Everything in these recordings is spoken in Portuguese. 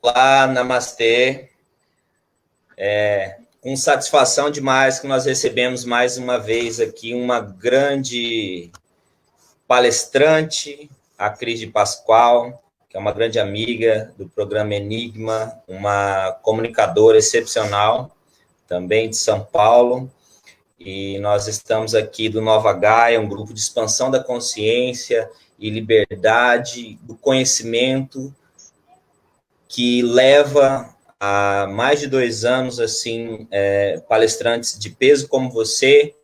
Olá, namastê. Com satisfação demais que nós recebemos mais uma vez aqui uma grande palestrante, a Cris de Pascoal, que é uma grande amiga do programa Enigma, uma comunicadora excepcional, também de São Paulo. E nós estamos aqui do Nova Gaia, um grupo de expansão da consciência e liberdade do conhecimento, que leva há mais de 2 anos, assim, palestrantes de peso como você,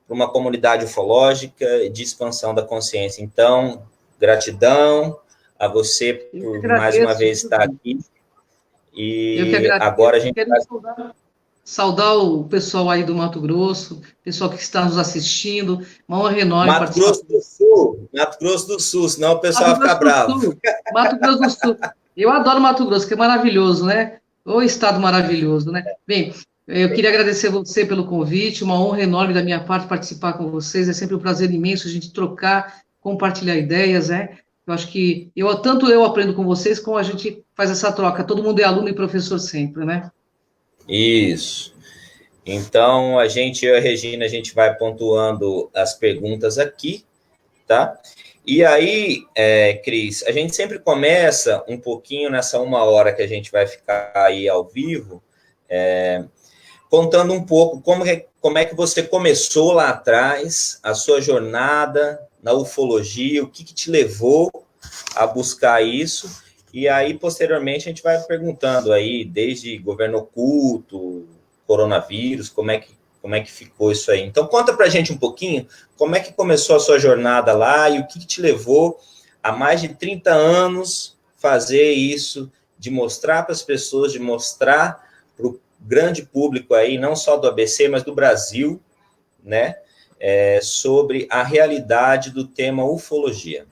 para uma comunidade ufológica de expansão da consciência. Então, gratidão a você por mais uma vez estar aqui. E agora a gente vai saudar o pessoal aí do Mato Grosso, pessoal que está nos assistindo, uma honra enorme Mato Grosso do Sul, senão o pessoal fica bravo. Mato Grosso do Sul. Eu adoro Mato Grosso, que é maravilhoso, né? O estado maravilhoso, né? Bem, eu queria agradecer você pelo convite, uma honra enorme da minha parte participar com vocês, é sempre um prazer imenso a gente trocar, compartilhar ideias, né? Eu acho que tanto eu aprendo com vocês, como a gente faz essa troca, todo mundo é aluno e professor sempre, né? Isso. Então, eu e a Regina, a gente vai pontuando as perguntas aqui, tá? E aí, Cris, a gente sempre começa um pouquinho nessa 1 hora que a gente vai ficar aí ao vivo, contando um pouco como é que você começou lá atrás, a sua jornada na ufologia, o que te levou a buscar isso, e aí, posteriormente, a gente vai perguntando aí, desde governo oculto, coronavírus, como é que ficou isso aí. Então, conta pra gente um pouquinho como é que começou a sua jornada lá e o que te levou a mais de 30 anos fazer isso, de mostrar para as pessoas, de mostrar para o grande público aí, não só do ABC, mas do Brasil, né, sobre a realidade do tema ufologia.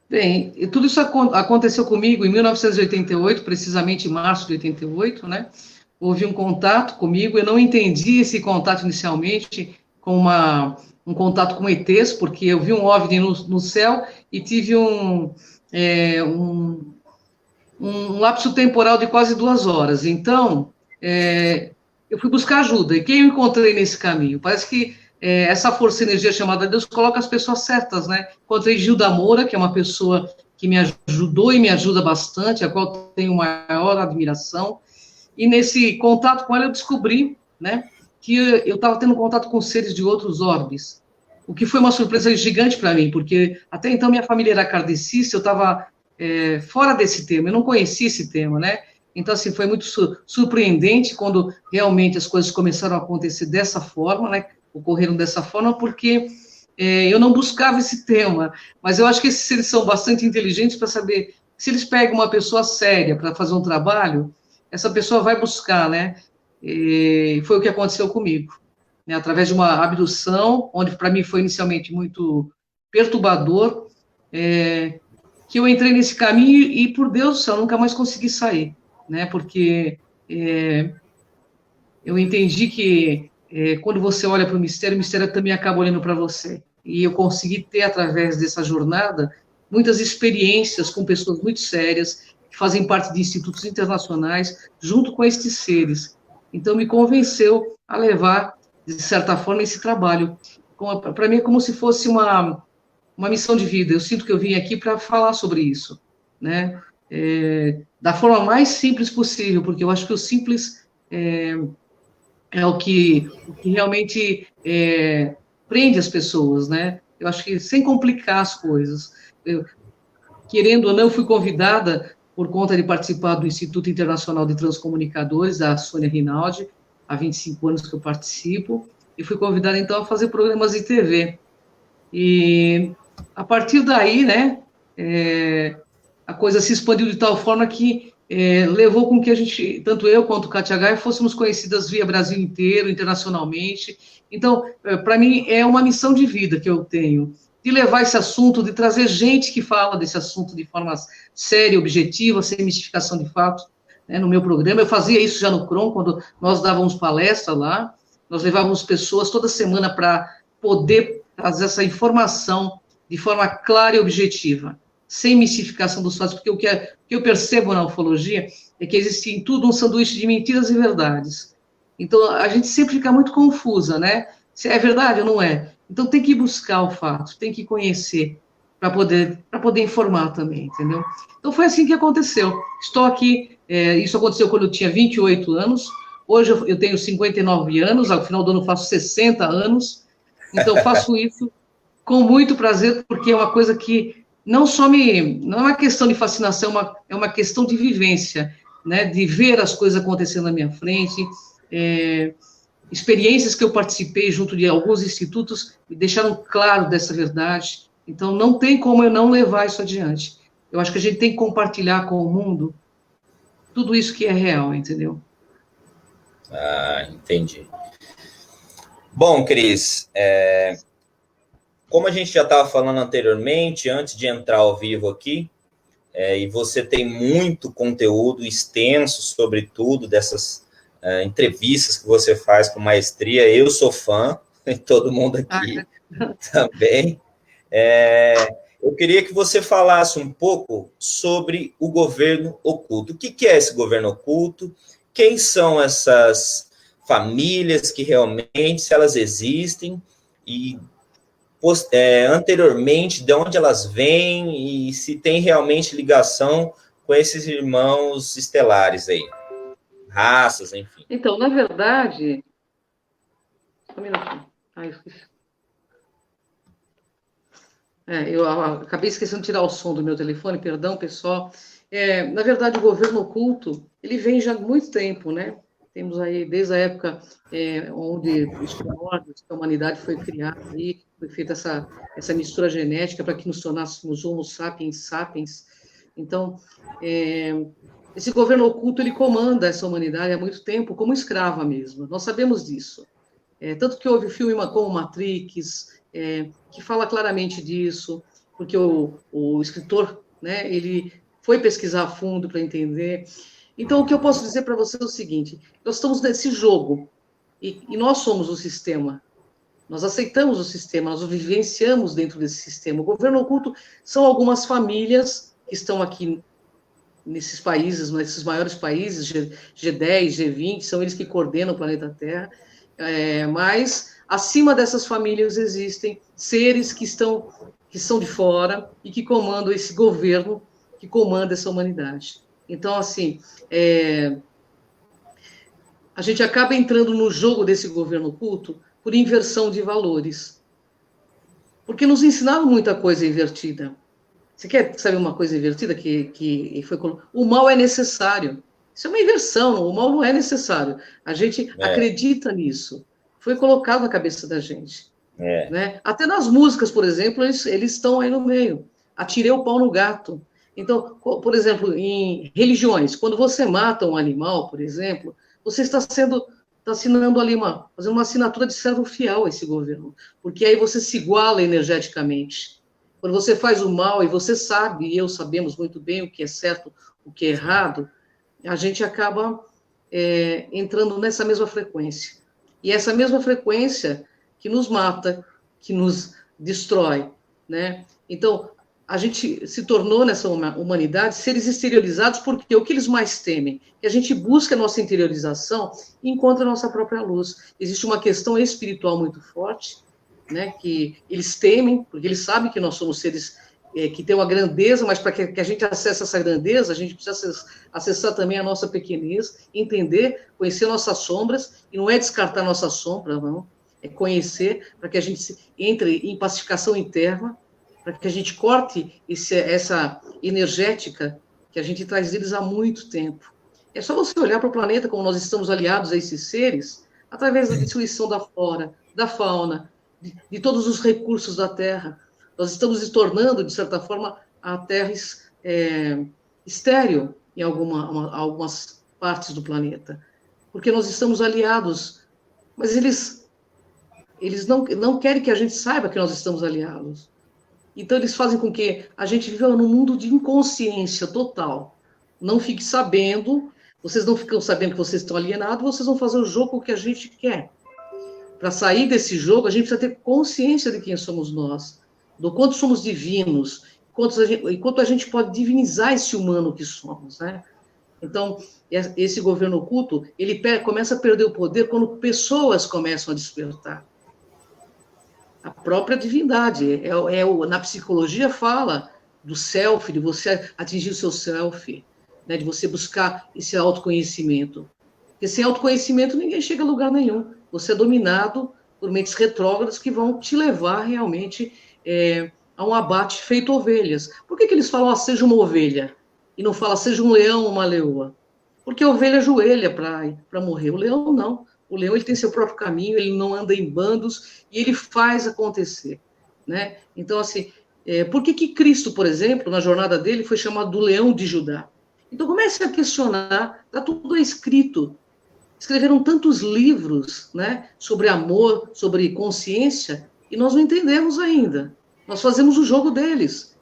Bem, tudo isso aconteceu comigo em 1988, precisamente em março de 88, né? Houve um contato comigo, eu não entendi esse contato inicialmente como um contato com ETs, porque eu vi um OVNI no céu e tive um lapso temporal de quase 2 horas. Então, eu fui buscar ajuda. E quem eu encontrei nesse caminho? Parece que essa força e energia chamada Deus coloca as pessoas certas, né? Encontrei Gilda Moura, que é uma pessoa que me ajudou e me ajuda bastante, a qual tenho maior admiração. E nesse contato com ela eu descobri, né, que eu estava tendo contato com seres de outros orbes, o que foi uma surpresa gigante para mim, porque até então minha família era kardecista, eu estava fora desse tema, eu não conhecia esse tema, né? Então, assim, foi muito surpreendente quando realmente as coisas começaram a acontecer dessa forma, né? Ocorreram dessa forma, porque eu não buscava esse tema, mas eu acho que esses seres são bastante inteligentes para saber que se eles pegam uma pessoa séria para fazer um trabalho, essa pessoa vai buscar, né? E foi o que aconteceu comigo, né? Através de uma abdução, onde para mim foi inicialmente muito perturbador, que eu entrei nesse caminho e, por Deus do céu, nunca mais consegui sair, né? Porque eu entendi que quando você olha para o mistério também acaba olhando para você. E eu consegui ter, através dessa jornada, muitas experiências com pessoas muito sérias, que fazem parte de institutos internacionais, junto com estes seres. Então, me convenceu a levar, de certa forma, esse trabalho. Para mim, é como se fosse uma missão de vida. Eu sinto que eu vim aqui para falar sobre isso, né? Da forma mais simples possível, porque eu acho que o simples é o que realmente prende as pessoas, né? Eu acho que sem complicar as coisas. Querendo ou não, eu fui convidada por conta de participar do Instituto Internacional de Transcomunicadores, da Sônia Rinaldi, há 25 anos que eu participo, e fui convidada, então, a fazer programas de TV. E, a partir daí, né, a coisa se expandiu de tal forma que levou com que a gente, tanto eu quanto Kátia Gaia, fôssemos conhecidas via Brasil inteiro, internacionalmente. Então, para mim, é uma missão de vida que eu tenho, de levar esse assunto, de trazer gente que fala desse assunto de forma séria, objetiva, sem mistificação de fatos, né, no meu programa. Eu fazia isso já no CROM, quando nós dávamos palestra lá, nós levávamos pessoas toda semana para poder trazer essa informação de forma clara e objetiva, sem mistificação dos fatos, porque que eu percebo na ufologia é que existe em tudo um sanduíche de mentiras e verdades. Então, a gente sempre fica muito confusa, né? Se é verdade ou não é. Então, tem que buscar o fato, tem que conhecer, para poder informar também, entendeu? Então, foi assim que aconteceu. Estou aqui, isso aconteceu quando eu tinha 28 anos, hoje eu tenho 59 anos, ao final do ano faço 60 anos, então faço isso com muito prazer, porque é uma coisa que não é uma questão de fascinação, é uma questão de vivência, né? De ver as coisas acontecendo na minha frente, experiências que eu participei junto de alguns institutos me deixaram claro dessa verdade. Então, não tem como eu não levar isso adiante. Eu acho que a gente tem que compartilhar com o mundo tudo isso que é real, entendeu? Ah, entendi. Bom, Cris, como a gente já estava falando anteriormente, antes de entrar ao vivo aqui, e você tem muito conteúdo extenso sobre tudo, dessas entrevistas que você faz com maestria, eu sou fã, todo mundo aqui também. Eu queria que você falasse um pouco sobre o governo oculto. O que é esse governo oculto? Quem são essas famílias que realmente, se elas existem, e anteriormente, de onde elas vêm e se tem realmente ligação com esses irmãos estelares aí, raças, enfim. Então, na verdade... Um minutinho. Eu esqueci. Eu acabei esquecendo de tirar o som do meu telefone, perdão, pessoal. Na verdade, o governo oculto, ele vem já há muito tempo, né? Temos aí, desde a época onde os primórdios, a humanidade foi criada, aí, foi feita essa mistura genética para que nos tornássemos Homo sapiens sapiens. Então, esse governo oculto, ele comanda essa humanidade há muito tempo, como escrava mesmo. Nós sabemos disso. Tanto que houve o filme como Matrix, que fala claramente disso, porque o escritor, né, ele foi pesquisar a fundo para entender. Então, o que eu posso dizer para você é o seguinte: nós estamos nesse jogo, e nós somos o sistema. Nós aceitamos o sistema, nós o vivenciamos dentro desse sistema. O governo oculto são algumas famílias que estão aqui nesses países, nesses maiores países, G10, G20, são eles que coordenam o planeta Terra, mas acima dessas famílias existem seres que são de fora e que comandam esse governo, que comanda essa humanidade. Então, assim, a gente acaba entrando no jogo desse governo oculto por inversão de valores. Porque nos ensinaram muita coisa invertida. Você quer saber uma coisa invertida que foi colocada? O mal é necessário. Isso é uma inversão, o mal não é necessário. A gente acredita nisso. Foi colocado na cabeça da gente. Né? Até nas músicas, por exemplo, eles estão aí no meio. Atirei o pau no gato. Então, por exemplo, em religiões, quando você mata um animal, por exemplo, você está assinando ali fazendo uma assinatura de servo fiel a esse governo, porque aí você se iguala energeticamente. Quando você faz o mal, e você sabe, e eu sabemos muito bem o que é certo, o que é errado, a gente acaba entrando nessa mesma frequência. E essa mesma frequência que nos mata, que nos destrói, né? Então, a gente se tornou nessa humanidade seres exteriorizados, porque o que eles mais temem? Que a gente busca a nossa interiorização e encontra a nossa própria luz. Existe uma questão espiritual muito forte, né, que eles temem, porque eles sabem que nós somos seres que têm uma grandeza, mas para que a gente acesse essa grandeza, a gente precisa acessar também a nossa pequenez, entender, conhecer nossas sombras, e não é descartar nossa sombra, não, é conhecer, para que a gente entre em pacificação interna, para que a gente corte essa energética que a gente traz deles há muito tempo. É só você olhar para o planeta como nós estamos aliados a esses seres, através da destruição da flora, da fauna, de todos os recursos da Terra. Nós estamos se tornando, de certa forma, a Terra estéril em algumas partes do planeta, porque nós estamos aliados, mas eles não querem que a gente saiba que nós estamos aliados. Então, eles fazem com que a gente viva num mundo de inconsciência total. Não fique sabendo, vocês não ficam sabendo que vocês estão alienados, vocês vão fazer o jogo que a gente quer. Para sair desse jogo, a gente precisa ter consciência de quem somos nós, do quanto somos divinos, enquanto a gente pode divinizar esse humano que somos, né? Então, esse governo oculto, ele começa a perder o poder quando pessoas começam a despertar. A própria divindade. Na psicologia fala do self, de você atingir o seu self, né, de você buscar esse autoconhecimento. Porque sem autoconhecimento ninguém chega a lugar nenhum. Você é dominado por mentes retrógradas que vão te levar realmente a um abate feito ovelhas. Por que eles falam, seja uma ovelha? E não fala, seja um leão ou uma leoa? Porque a ovelha ajoelha para morrer. O leão não. O leão ele tem seu próprio caminho, ele não anda em bandos e ele faz acontecer, né? Então, assim, por que Cristo, por exemplo, na jornada dele, foi chamado do leão de Judá? Então, comece a questionar, está tudo escrito. Escreveram tantos livros, né, sobre amor, sobre consciência, e nós não entendemos ainda. Nós fazemos o jogo deles.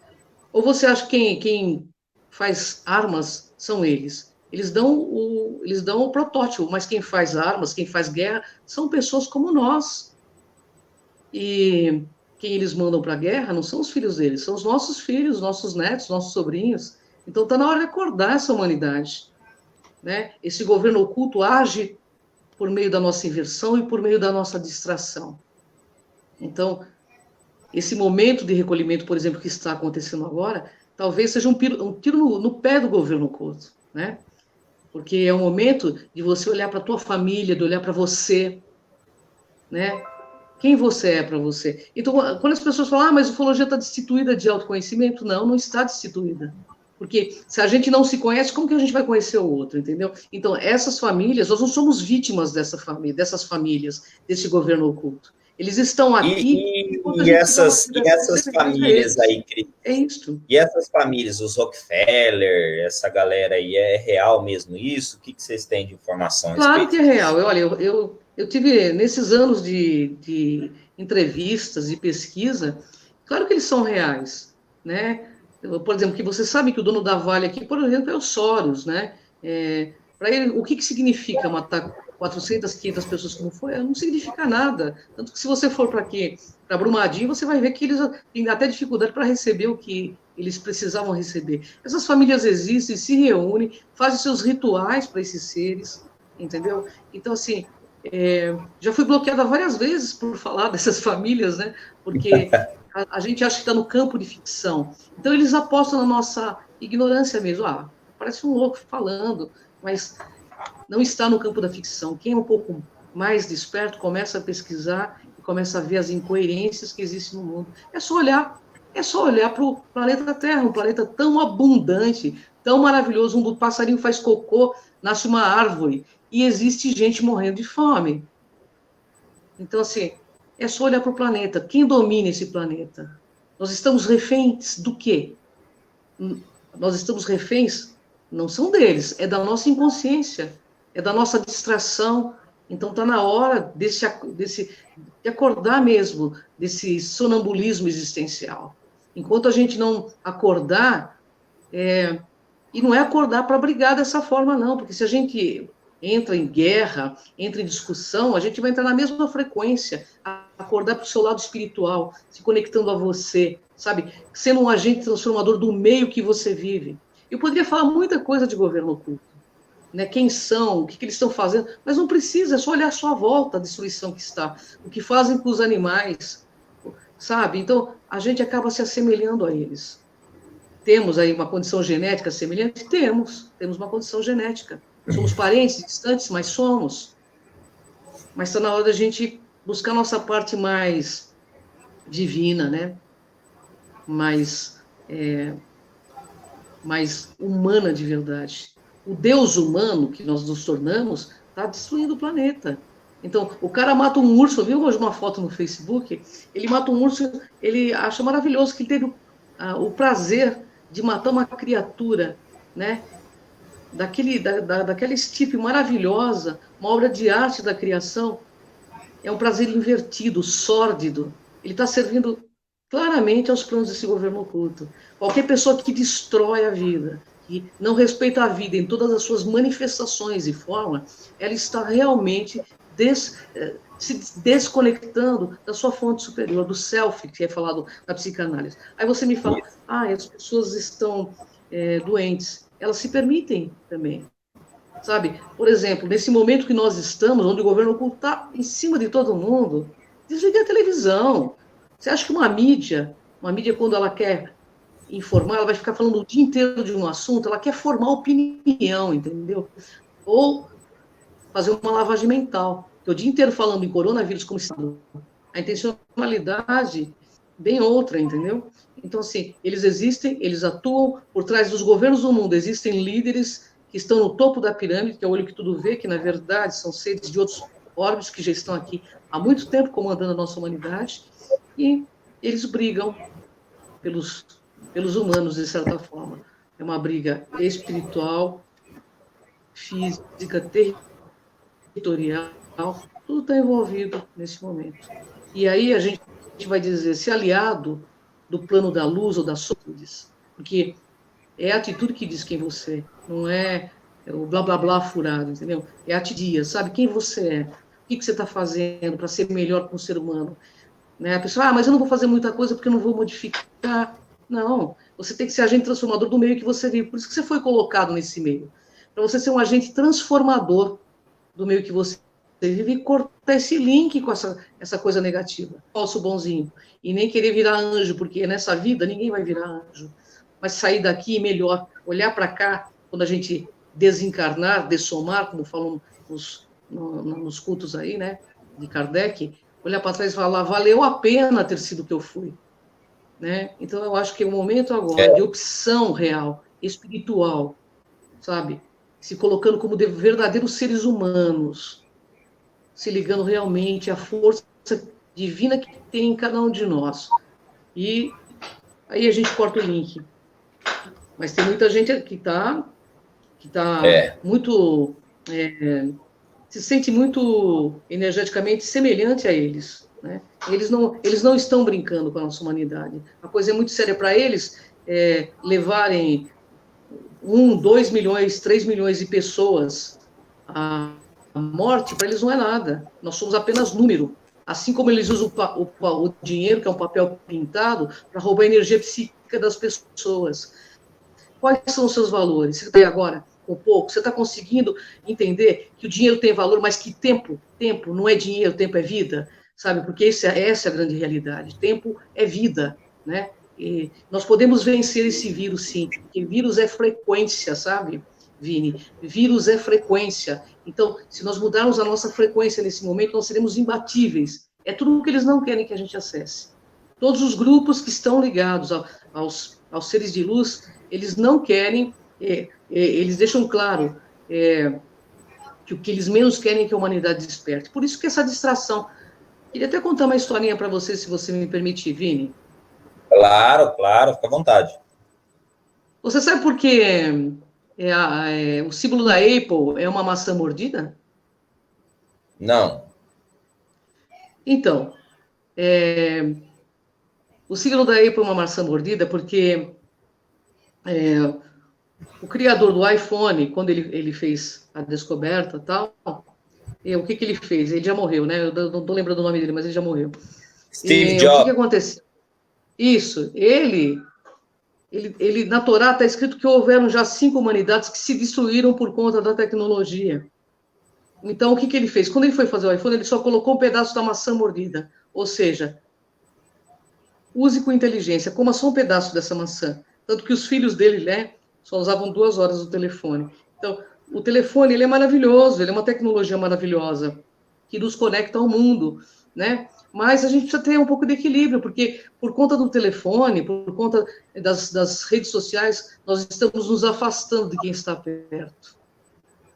Ou você acha que quem faz armas são eles? Eles dão o protótipo, mas quem faz armas, quem faz guerra, são pessoas como nós. E quem eles mandam para a guerra não são os filhos deles, são os nossos filhos, nossos netos, nossos sobrinhos. Então está na hora de acordar essa humanidade, né? Esse governo oculto age por meio da nossa inversão e por meio da nossa distração. Então, esse momento de recolhimento, por exemplo, que está acontecendo agora, talvez seja um tiro no pé do governo oculto, né? Porque é um momento de você olhar para a tua família, de olhar para você, né? Quem você é para você. Então, quando as pessoas falam, mas a ufologia está destituída de autoconhecimento, não está destituída. Porque se a gente não se conhece, como que a gente vai conhecer o outro, entendeu? Então, essas famílias, nós não somos vítimas dessas famílias, desse governo oculto. Eles estão aqui... E essas famílias aí, Cris? É isso. E essas famílias, os Rockefeller, essa galera aí, é real mesmo isso? O que vocês têm de informação? Claro que é real. Olha, eu tive, nesses anos de entrevistas e pesquisa, claro que eles são reais, né? Por exemplo, que você sabe que o dono da Vale aqui, por exemplo, é o Soros, né? Para ele, o que significa matar 400, 500 pessoas como foi? Não significa nada. Tanto que se você for para aqui, para Brumadinho, você vai ver que eles têm até dificuldade para receber o que eles precisavam receber. Essas famílias existem, se reúnem, fazem seus rituais para esses seres, entendeu? Então, assim, já fui bloqueada várias vezes por falar dessas famílias, né? Porque a gente acha que está no campo de ficção. Então, eles apostam na nossa ignorância mesmo. Parece um louco falando, mas não está no campo da ficção. Quem é um pouco mais desperto começa a pesquisar e começa a ver as incoerências que existem no mundo. É só olhar para o planeta Terra, um planeta tão abundante, tão maravilhoso, onde o passarinho faz cocô, nasce uma árvore, e existe gente morrendo de fome. Então, assim, é só olhar para o planeta. Quem domina esse planeta? Nós estamos reféns do quê? Nós estamos reféns, não são deles, é da nossa inconsciência, é da nossa distração. Então está na hora de acordar mesmo, desse sonambulismo existencial. Enquanto a gente não acordar, e não é acordar para brigar dessa forma, não, porque se a gente entra em guerra, entra em discussão, a gente vai entrar na mesma frequência, acordar para o seu lado espiritual, se conectando a você, sabe? Sendo um agente transformador do meio que você vive. Eu poderia falar muita coisa de governo oculto, né? Quem são, o que eles estão fazendo, mas não precisa, é só olhar à sua volta a destruição que está, o que fazem com os animais, sabe? Então, a gente acaba se assemelhando a eles. Temos aí uma condição genética semelhante? Temos uma condição genética. Somos parentes distantes, mas somos. Mas está na hora da gente buscar a nossa parte mais divina, né? Mais humana de verdade. O Deus humano que nós nos tornamos está destruindo o planeta. Então, o cara mata um urso, viu hoje uma foto no Facebook? Ele mata um urso, ele acha maravilhoso que ele teve o prazer de matar uma criatura, né? Daquela estirpe maravilhosa, uma obra de arte da criação. É um prazer invertido, sórdido. Ele está servindo claramente aos planos desse governo oculto. Qualquer pessoa que destrói a vida, que não respeita a vida em todas as suas manifestações e formas, ela está realmente se desconectando da sua fonte superior, do self, que é falado na psicanálise. Aí você me fala, as pessoas estão doentes. Elas se permitem também, sabe? Por exemplo, nesse momento que nós estamos, onde o governo oculto está em cima de todo mundo, desligue a televisão. Você acha que uma mídia, quando ela quer informar, ela vai ficar falando o dia inteiro de um assunto, ela quer formar opinião, entendeu? Ou fazer uma lavagem mental. O dia inteiro falando em coronavírus como se a intencionalidade bem outra, entendeu? Então, assim, eles existem, eles atuam por trás dos governos do mundo, existem líderes que estão no topo da pirâmide, que é o olho que tudo vê, que, na verdade, são seres de outros órbitos que já estão aqui há muito tempo comandando a nossa humanidade, e eles brigam pelos humanos, de certa forma. É uma briga espiritual, física, territorial, tudo está envolvido nesse momento. E aí a gente vai dizer, se aliado do plano da luz ou das sombras, porque é a atitude que diz quem você é, não é o blá blá blá furado, entendeu? É a atitude, sabe quem você é, o que você está fazendo para ser melhor com o ser humano. Né? A pessoa, mas eu não vou fazer muita coisa porque eu não vou modificar. Não, você tem que ser agente transformador do meio que você vive, por isso que você foi colocado nesse meio, para você ser um agente transformador do meio que você vive e cortar esse link com essa coisa negativa, falso bonzinho, e nem querer virar anjo, porque nessa vida ninguém vai virar anjo, mas sair daqui melhor, olhar para cá, quando a gente desencarnar, dessomar, como falam nos cultos aí, né, de Kardec, olhar para trás e falar, valeu a pena ter sido o que eu fui. Né? Então, eu acho que é o momento agora de opção real, espiritual, sabe? Se colocando como verdadeiros seres humanos, se ligando realmente à força divina que tem em cada um de nós. E aí a gente corta o link. Mas tem muita gente que está muito... se sente muito energeticamente semelhante a eles. Né? Eles não estão brincando com a nossa humanidade. A coisa é muito séria para eles, levarem 1, 2 milhões, 3 milhões de pessoas à morte, para eles não é nada. Nós somos apenas número. Assim como eles usam o dinheiro, que é um papel pintado, para roubar a energia psíquica das pessoas. Quais são os seus valores? Você está agora com pouco? Você está conseguindo entender que o dinheiro tem valor, mas que tempo não é dinheiro, tempo é vida? Sabe, porque essa é a grande realidade. Tempo é vida, né? E nós podemos vencer esse vírus, sim, porque vírus é frequência, sabe, Vini? Vírus é frequência. Então, se nós mudarmos a nossa frequência nesse momento, nós seremos imbatíveis. É tudo o que eles não querem que a gente acesse. Todos os grupos que estão ligados aos seres de luz, eles não querem, eles deixam claro que o que eles menos querem é que a humanidade desperte. Por isso que essa distração... Queria até contar uma historinha para você, se você me permitir, Vini. Claro, fica à vontade. Você sabe por que o símbolo da Apple é uma maçã mordida? Não. Então, o símbolo da Apple é uma maçã mordida porque o criador do iPhone, quando ele fez a descoberta e tal, o que ele fez? Ele já morreu, né? Eu não estou lembrando o nome dele, mas ele já morreu. Steve Jobs. O que aconteceu? Isso, ele na Torá está escrito que houveram já 5 humanidades que se destruíram por conta da tecnologia. Então, o que ele fez? Quando ele foi fazer o iPhone, ele só colocou um pedaço da maçã mordida. Ou seja, use com inteligência, coma só um pedaço dessa maçã. Tanto que os filhos dele, né, só usavam 2 horas o telefone. Então, o telefone, ele é maravilhoso, ele é uma tecnologia maravilhosa, que nos conecta ao mundo, né? Mas a gente precisa ter um pouco de equilíbrio, porque por conta do telefone, por conta das redes sociais, nós estamos nos afastando de quem está perto.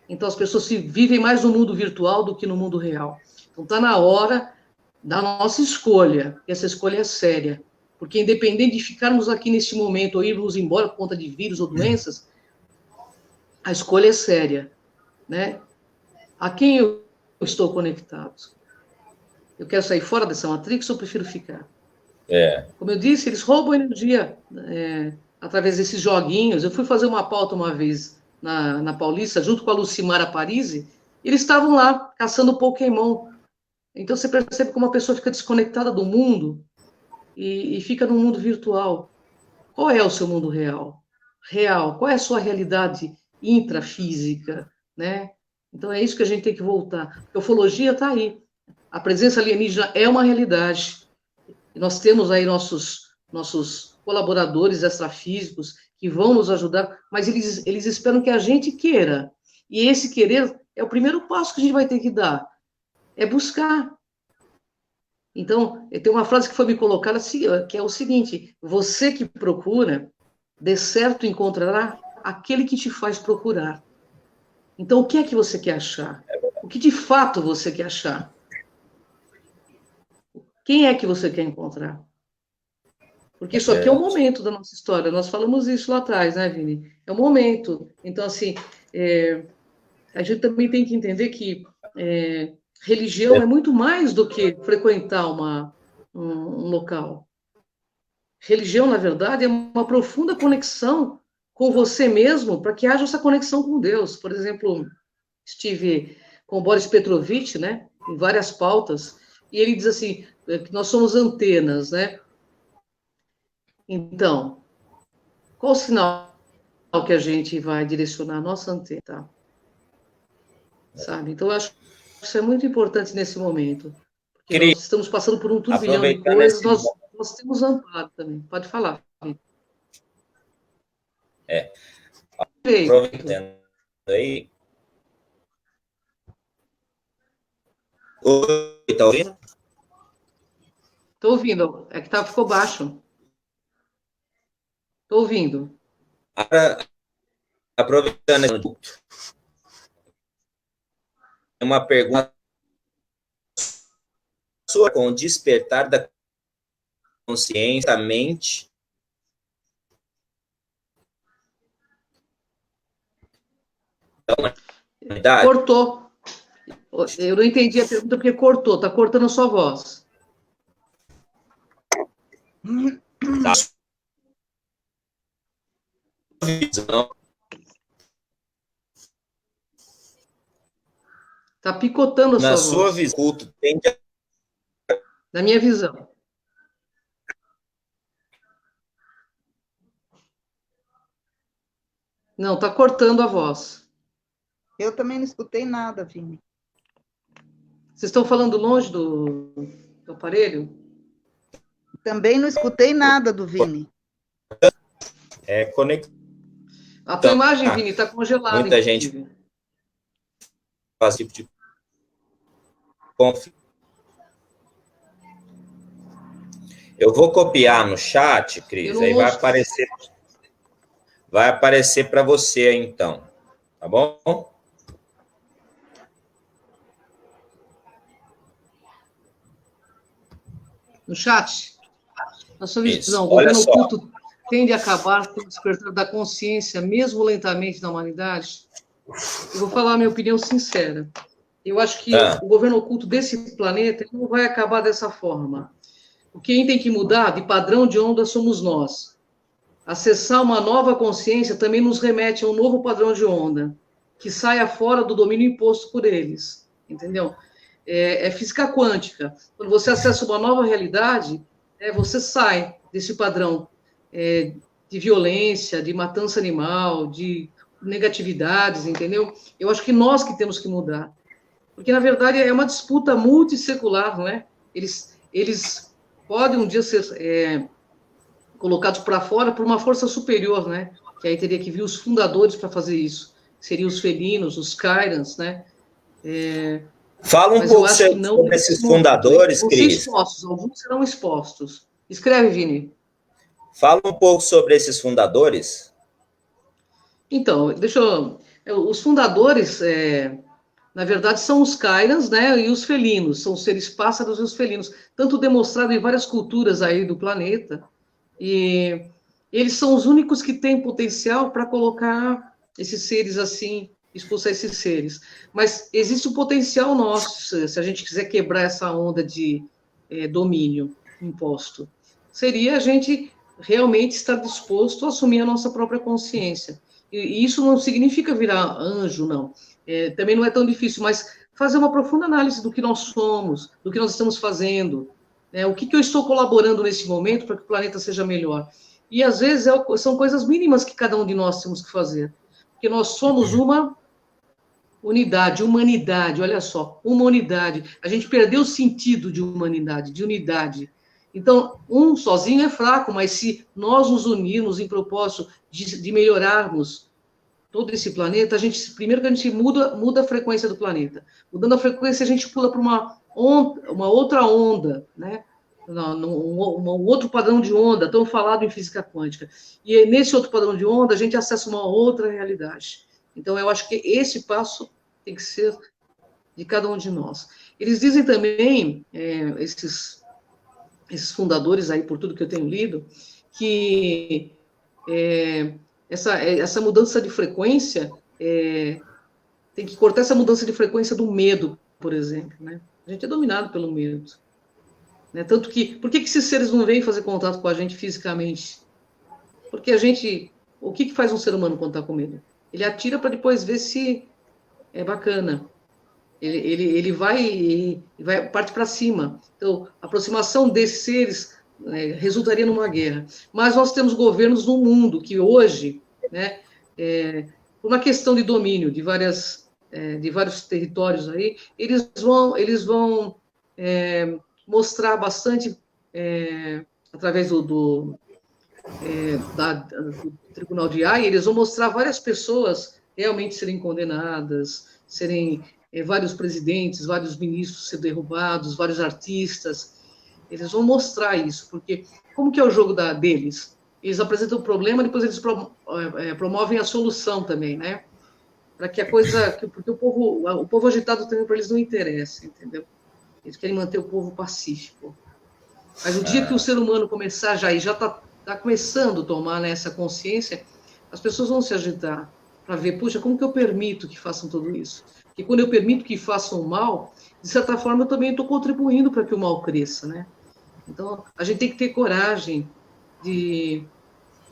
Então, as pessoas vivem mais no mundo virtual do que no mundo real. Então, está na hora da nossa escolha, e essa escolha é séria, porque independente de ficarmos aqui neste momento ou irmos embora por conta de vírus ou doenças, a escolha é séria, né? A quem eu estou conectado? Eu quero sair fora dessa Matrix ou prefiro ficar? Como eu disse, eles roubam energia através desses joguinhos. Eu fui fazer uma pauta uma vez na Paulista, junto com a Lucimara Parisi, eles estavam lá caçando Pokémon. Então, você percebe como a pessoa fica desconectada do mundo e fica no mundo virtual. Qual é o seu mundo real? Real. Qual é a sua realidade intrafísica, né? Então, é isso que a gente tem que voltar. A ufologia está aí. A presença alienígena é uma realidade. E nós temos aí nossos colaboradores extrafísicos que vão nos ajudar, mas eles esperam que a gente queira. E esse querer é o primeiro passo que a gente vai ter que dar. É buscar. Então, tem uma frase que foi me colocada, que é o seguinte: você que procura, de certo encontrará aquele que te faz procurar. Então, o que é que você quer achar? O que de fato você quer achar? Quem é que você quer encontrar? Porque isso aqui é o momento da nossa história. Nós falamos isso lá atrás, né, Vini? É o momento. Então, assim, a gente também tem que entender que religião é muito mais do que frequentar um local. Religião, na verdade, é uma profunda conexão com você mesmo, para que haja essa conexão com Deus. Por exemplo, estive com o Boris Petrovich, né, em várias pautas, e ele diz assim, que nós somos antenas, né? Então, qual o sinal que a gente vai direcionar a nossa antena, tá? Sabe? Então, eu acho que isso é muito importante nesse momento, porque nós estamos passando por um turbilhão de coisas, nós temos amparo também. Pode falar. Aproveitando aí. Oi, tá ouvindo? Estou ouvindo. É que ficou baixo. Estou ouvindo. Aproveitando, uma pergunta sua com o despertar da consciência, da mente. Cortou. Eu não entendi a pergunta porque cortou. Está cortando a sua voz. Tá. Visão. Está picotando a sua voz. Na sua visão, culto tende a... Na minha visão. Não, está cortando a voz. Eu também não escutei nada, Vini. Vocês estão falando longe do aparelho? Também não escutei nada do Vini. Conectado. A tua imagem, Vini, está congelada. Muita gente faz tipo de Eu vou copiar no chat, Cris, aí vai aparecer para você, então. Tá bom? No chat? Na sua visão, o governo oculto tende a acabar com o despertar da consciência, mesmo lentamente, na humanidade? Eu vou falar a minha opinião sincera. Eu acho que o governo oculto desse planeta não vai acabar dessa forma. O que tem que mudar de padrão de onda somos nós. Acessar uma nova consciência também nos remete a um novo padrão de onda, que saia fora do domínio imposto por eles. Entendeu? É física quântica. Quando você acessa uma nova realidade, você sai desse padrão de violência, de matança animal, de negatividades, entendeu? Eu acho que nós que temos que mudar. Porque, na verdade, é uma disputa multissecular, não é? Eles podem um dia ser colocados para fora por uma força superior, né? Que aí teria que vir os fundadores para fazer isso. Seriam os felinos, os Kairans, né? Fala um pouco sobre esses fundadores, Cris. Alguns serão expostos. Escreve, Vini. Fala um pouco sobre esses fundadores. Então, os fundadores, na verdade, são os Kairans, né, e os felinos, são os seres pássaros e os felinos, tanto demonstrado em várias culturas aí do planeta, e eles são os únicos que têm potencial para colocar esses seres assim, expulsar esses seres. Mas existe o potencial nosso, se a gente quiser quebrar essa onda de domínio imposto. Seria a gente realmente estar disposto a assumir a nossa própria consciência. E isso não significa virar anjo, não. Também não é tão difícil, mas fazer uma profunda análise do que nós somos, do que nós estamos fazendo, né? O que eu estou colaborando nesse momento para que o planeta seja melhor. E, às vezes, são coisas mínimas que cada um de nós temos que fazer. Porque nós somos uma unidade, humanidade, olha só, uma unidade. A gente perdeu o sentido de humanidade, de unidade. Então, um sozinho é fraco, mas se nós nos unirmos em propósito de melhorarmos todo esse planeta, primeiro que a gente muda a frequência do planeta. Mudando a frequência, a gente pula para uma outra onda, né? Um outro padrão de onda, tão falado em física quântica. E nesse outro padrão de onda, a gente acessa uma outra realidade. Então, eu acho que esse passo tem que ser de cada um de nós. Eles dizem também, esses fundadores aí, por tudo que eu tenho lido, que essa mudança de frequência, tem que cortar essa mudança de frequência do medo, por exemplo, né? A gente é dominado pelo medo. Né? Tanto que, por que esses seres não vêm fazer contato com a gente fisicamente? Porque o que faz um ser humano quando está com medo? Ele atira para depois ver se é bacana. Ele vai parte para cima. Então, a aproximação desses seres resultaria numa guerra. Mas nós temos governos no mundo que hoje, né, por uma questão de domínio de vários territórios aí, eles vão mostrar bastante através do Tribunal de Haia, eles vão mostrar várias pessoas realmente serem condenadas, vários presidentes, vários ministros ser derrubados, vários artistas. Eles vão mostrar isso, porque como que é o jogo deles? Eles apresentam o problema, depois eles promovem a solução também, né? Para que a coisa... Porque o povo agitado também para eles não interessa, entendeu? Eles querem manter o povo pacífico. Mas o dia que o ser humano começar já está começando a tomar, né, essa consciência, as pessoas vão se agitar para ver, puxa, como que eu permito que façam tudo isso? Porque quando eu permito que façam o mal, de certa forma eu também estou contribuindo para que o mal cresça, né? Então, a gente tem que ter coragem de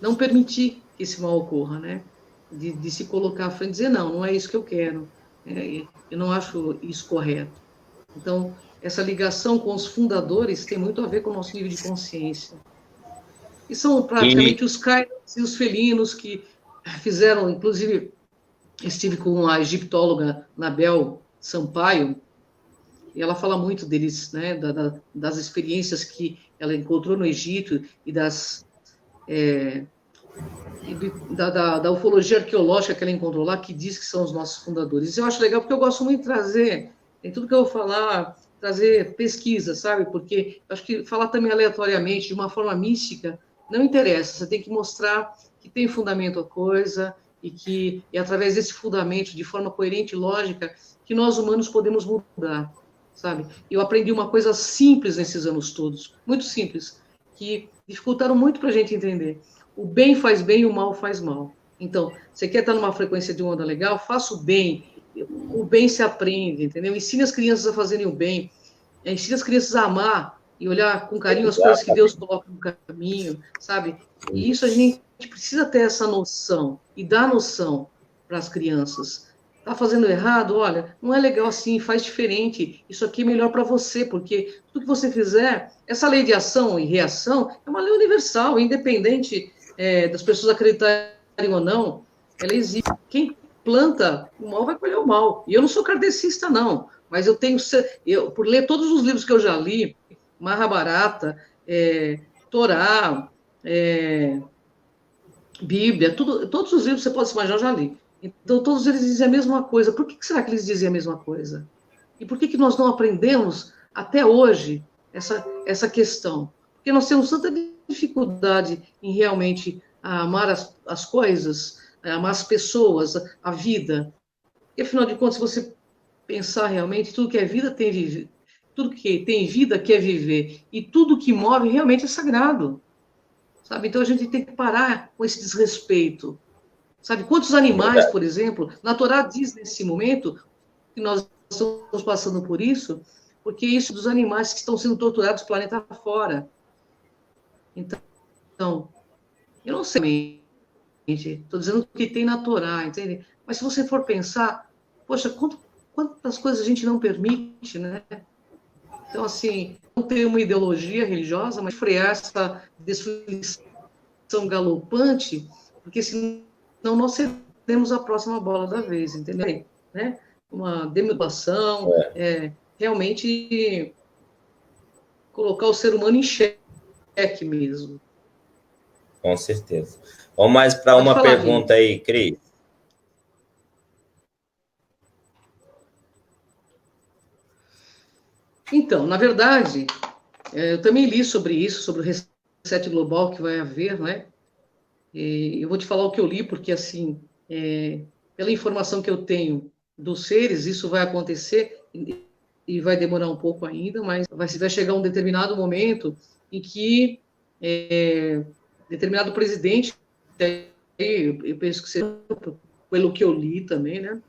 não permitir que esse mal ocorra, né? De se colocar à frente e dizer, não é isso que eu quero, eu não acho isso correto. Então, essa ligação com os fundadores tem muito a ver com o nosso nível de consciência. E são praticamente os cainos e os felinos que fizeram, inclusive, estive com a egiptóloga Nabel Sampaio, e ela fala muito deles, né, das experiências que ela encontrou no Egito e da ufologia arqueológica que ela encontrou lá, que diz que são os nossos fundadores. Eu acho legal porque eu gosto muito de trazer, em tudo que eu vou falar, trazer pesquisa, sabe? Porque eu acho que falar também aleatoriamente, de uma forma mística, não interessa. Você tem que mostrar que tem fundamento a coisa e que é através desse fundamento, de forma coerente e lógica, que nós humanos podemos mudar, sabe? Eu aprendi uma coisa simples nesses anos todos, muito simples, que dificultaram muito para a gente entender. O bem faz bem e o mal faz mal. Então, você quer estar numa frequência de onda legal? Faça o bem. O bem se aprende, entendeu? Ensine as crianças a fazerem o bem. Ensine as crianças a amar e olhar com carinho as coisas que Deus coloca no caminho, sabe? E isso a gente precisa ter essa noção e dar noção para as crianças. Está fazendo errado? Olha, não é legal assim, faz diferente. Isso aqui é melhor para você, porque tudo que você fizer, essa lei de ação e reação é uma lei universal, independente das pessoas acreditarem ou não, ela existe. Quem planta o mal vai colher o mal. E eu não sou kardecista, não, mas por ler todos os livros que eu já li, Mahabharata, Torá, Bíblia, todos os livros que você pode se imaginar, eu já li. Então, todos eles dizem a mesma coisa. Por que será que eles dizem a mesma coisa? E por que nós não aprendemos, até hoje, essa questão? Porque nós temos tanta dificuldade em realmente amar as coisas, amar as pessoas, a vida. E, afinal de contas, se você pensar realmente, tudo que é vida tem viver. Tudo que tem vida quer viver. E tudo que move realmente é sagrado. Sabe? Então, a gente tem que parar com esse desrespeito. Sabe, quantos animais, por exemplo, na Torá diz nesse momento que nós estamos passando por isso, porque isso dos animais que estão sendo torturados planeta fora. Então, eu não sei, estou dizendo que tem na Torá, entende? Mas se você for pensar, poxa, quantas coisas a gente não permite, né? Então, assim, não ter uma ideologia religiosa, mas frear essa destruição galopante, porque senão nós seremos a próxima bola da vez, entendeu? Né? Uma demonização, realmente colocar o ser humano em xeque mesmo. Com certeza. Vamos mais para uma pergunta aí, Cris. Então, na verdade, eu também li sobre isso, sobre o reset global que vai haver, né? E eu vou te falar o que eu li, porque, assim, pela informação que eu tenho dos seres, isso vai acontecer e vai demorar um pouco ainda, mas vai chegar um determinado momento em que determinado presidente, eu penso que seja pelo que eu li também, né?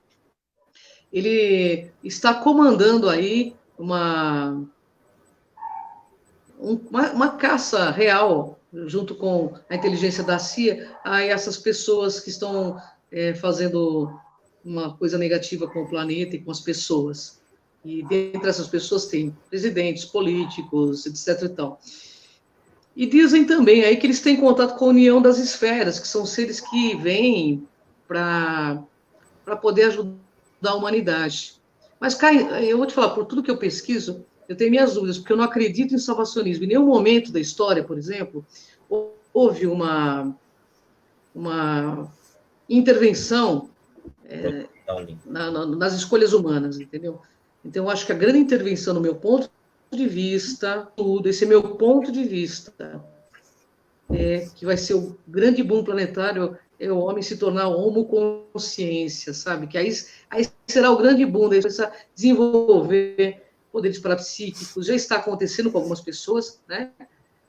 Ele está comandando aí uma caça real, junto com a inteligência da CIA, a essas pessoas que estão fazendo uma coisa negativa com o planeta e com as pessoas. E dentre essas pessoas tem presidentes, políticos, etc. e tal. E dizem também aí que eles têm contato com a União das Esferas, que são seres que vêm para poder ajudar a humanidade. Mas, Kai, eu vou te falar, por tudo que eu pesquiso, eu tenho minhas dúvidas, porque eu não acredito em salvacionismo. Em nenhum momento da história, por exemplo, houve uma intervenção nas escolhas humanas, entendeu? Então, eu acho que a grande intervenção, no meu ponto de vista, esse é meu ponto de vista, que vai ser o grande boom planetário, é o homem se tornar homoconsciência, sabe? Que aí será o grande boom, daí começar a desenvolver poderes parapsíquicos, já está acontecendo com algumas pessoas, né?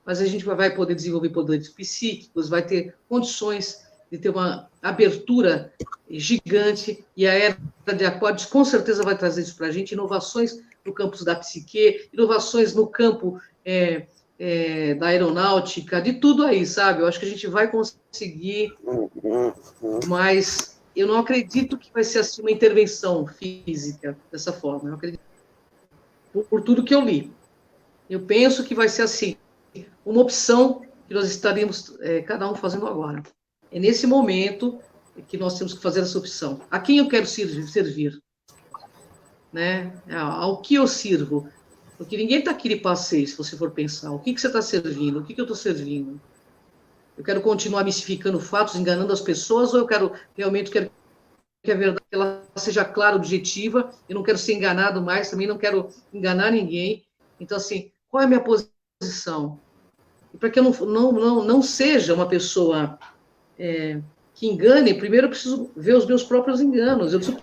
Mas a gente vai poder desenvolver poderes psíquicos, vai ter condições de ter uma abertura gigante, e a Era de Aquários com certeza vai trazer isso para a gente, inovações no campo da psique, inovações no campo da aeronáutica, de tudo aí, sabe? Eu acho que a gente vai conseguir, mas eu não acredito que vai ser assim uma intervenção física dessa forma. Eu acredito por tudo que eu li. Eu penso que vai ser assim, uma opção que nós estaremos cada um fazendo agora. É nesse momento que nós temos que fazer essa opção. A quem eu quero servir? Né? Ao que eu sirvo? Porque ninguém está aqui de passeio, se você for pensar. O que você está servindo? O que eu estou servindo? Eu quero continuar mistificando fatos, enganando as pessoas, ou eu realmente quero que a verdade ela seja clara, objetiva, eu não quero ser enganado mais, também não quero enganar ninguém. Então, assim, qual é a minha posição? E para que eu não seja uma pessoa que engane, primeiro eu preciso ver os meus próprios enganos, eu preciso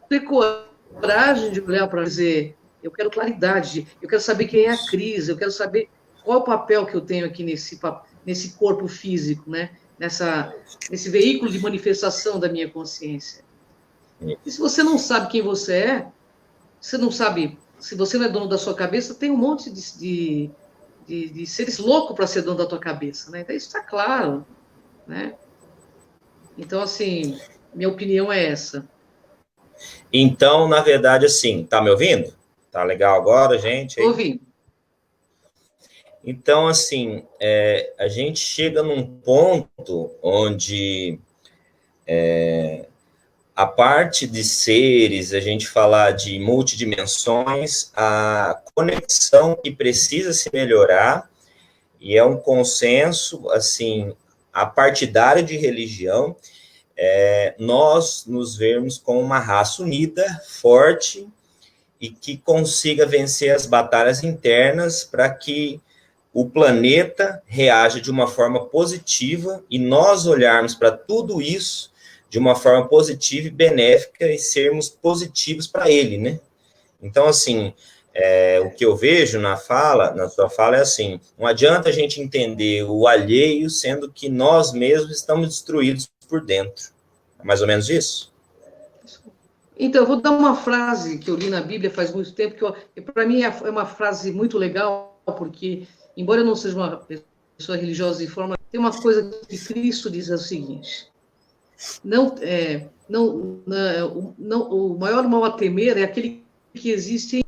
ter coragem de olhar para dizer, eu quero claridade, eu quero saber quem é a Cris, eu quero saber qual o papel que eu tenho aqui nesse corpo físico, né? Nesse veículo de manifestação da minha consciência. E se você não sabe quem você é, você não sabe, se você não é dono da sua cabeça, tem um monte de seres loucos para ser dono da tua cabeça, né? Então isso está claro, né? Então, assim, minha opinião é essa. Então, na verdade, assim, tá me ouvindo? Tá legal agora, gente? Estou ouvindo. Então, assim, a gente chega num ponto onde a parte de seres, a gente falar de multidimensões, a conexão que precisa se melhorar, e é um consenso, assim, apartidário de religião, nós nos vermos como uma raça unida, forte, e que consiga vencer as batalhas internas para que o planeta reaja de uma forma positiva e nós olharmos para tudo isso de uma forma positiva e benéfica e sermos positivos para ele, né? Então, assim, o que eu vejo na sua fala é assim, não adianta a gente entender o alheio, sendo que nós mesmos estamos destruídos por dentro. É mais ou menos isso? Então, eu vou dar uma frase que eu li na Bíblia faz muito tempo, que para mim é uma frase muito legal, porque, embora eu não seja uma pessoa religiosa de forma, tem uma coisa que Cristo diz o seguinte, o maior mal a temer é aquele que existe,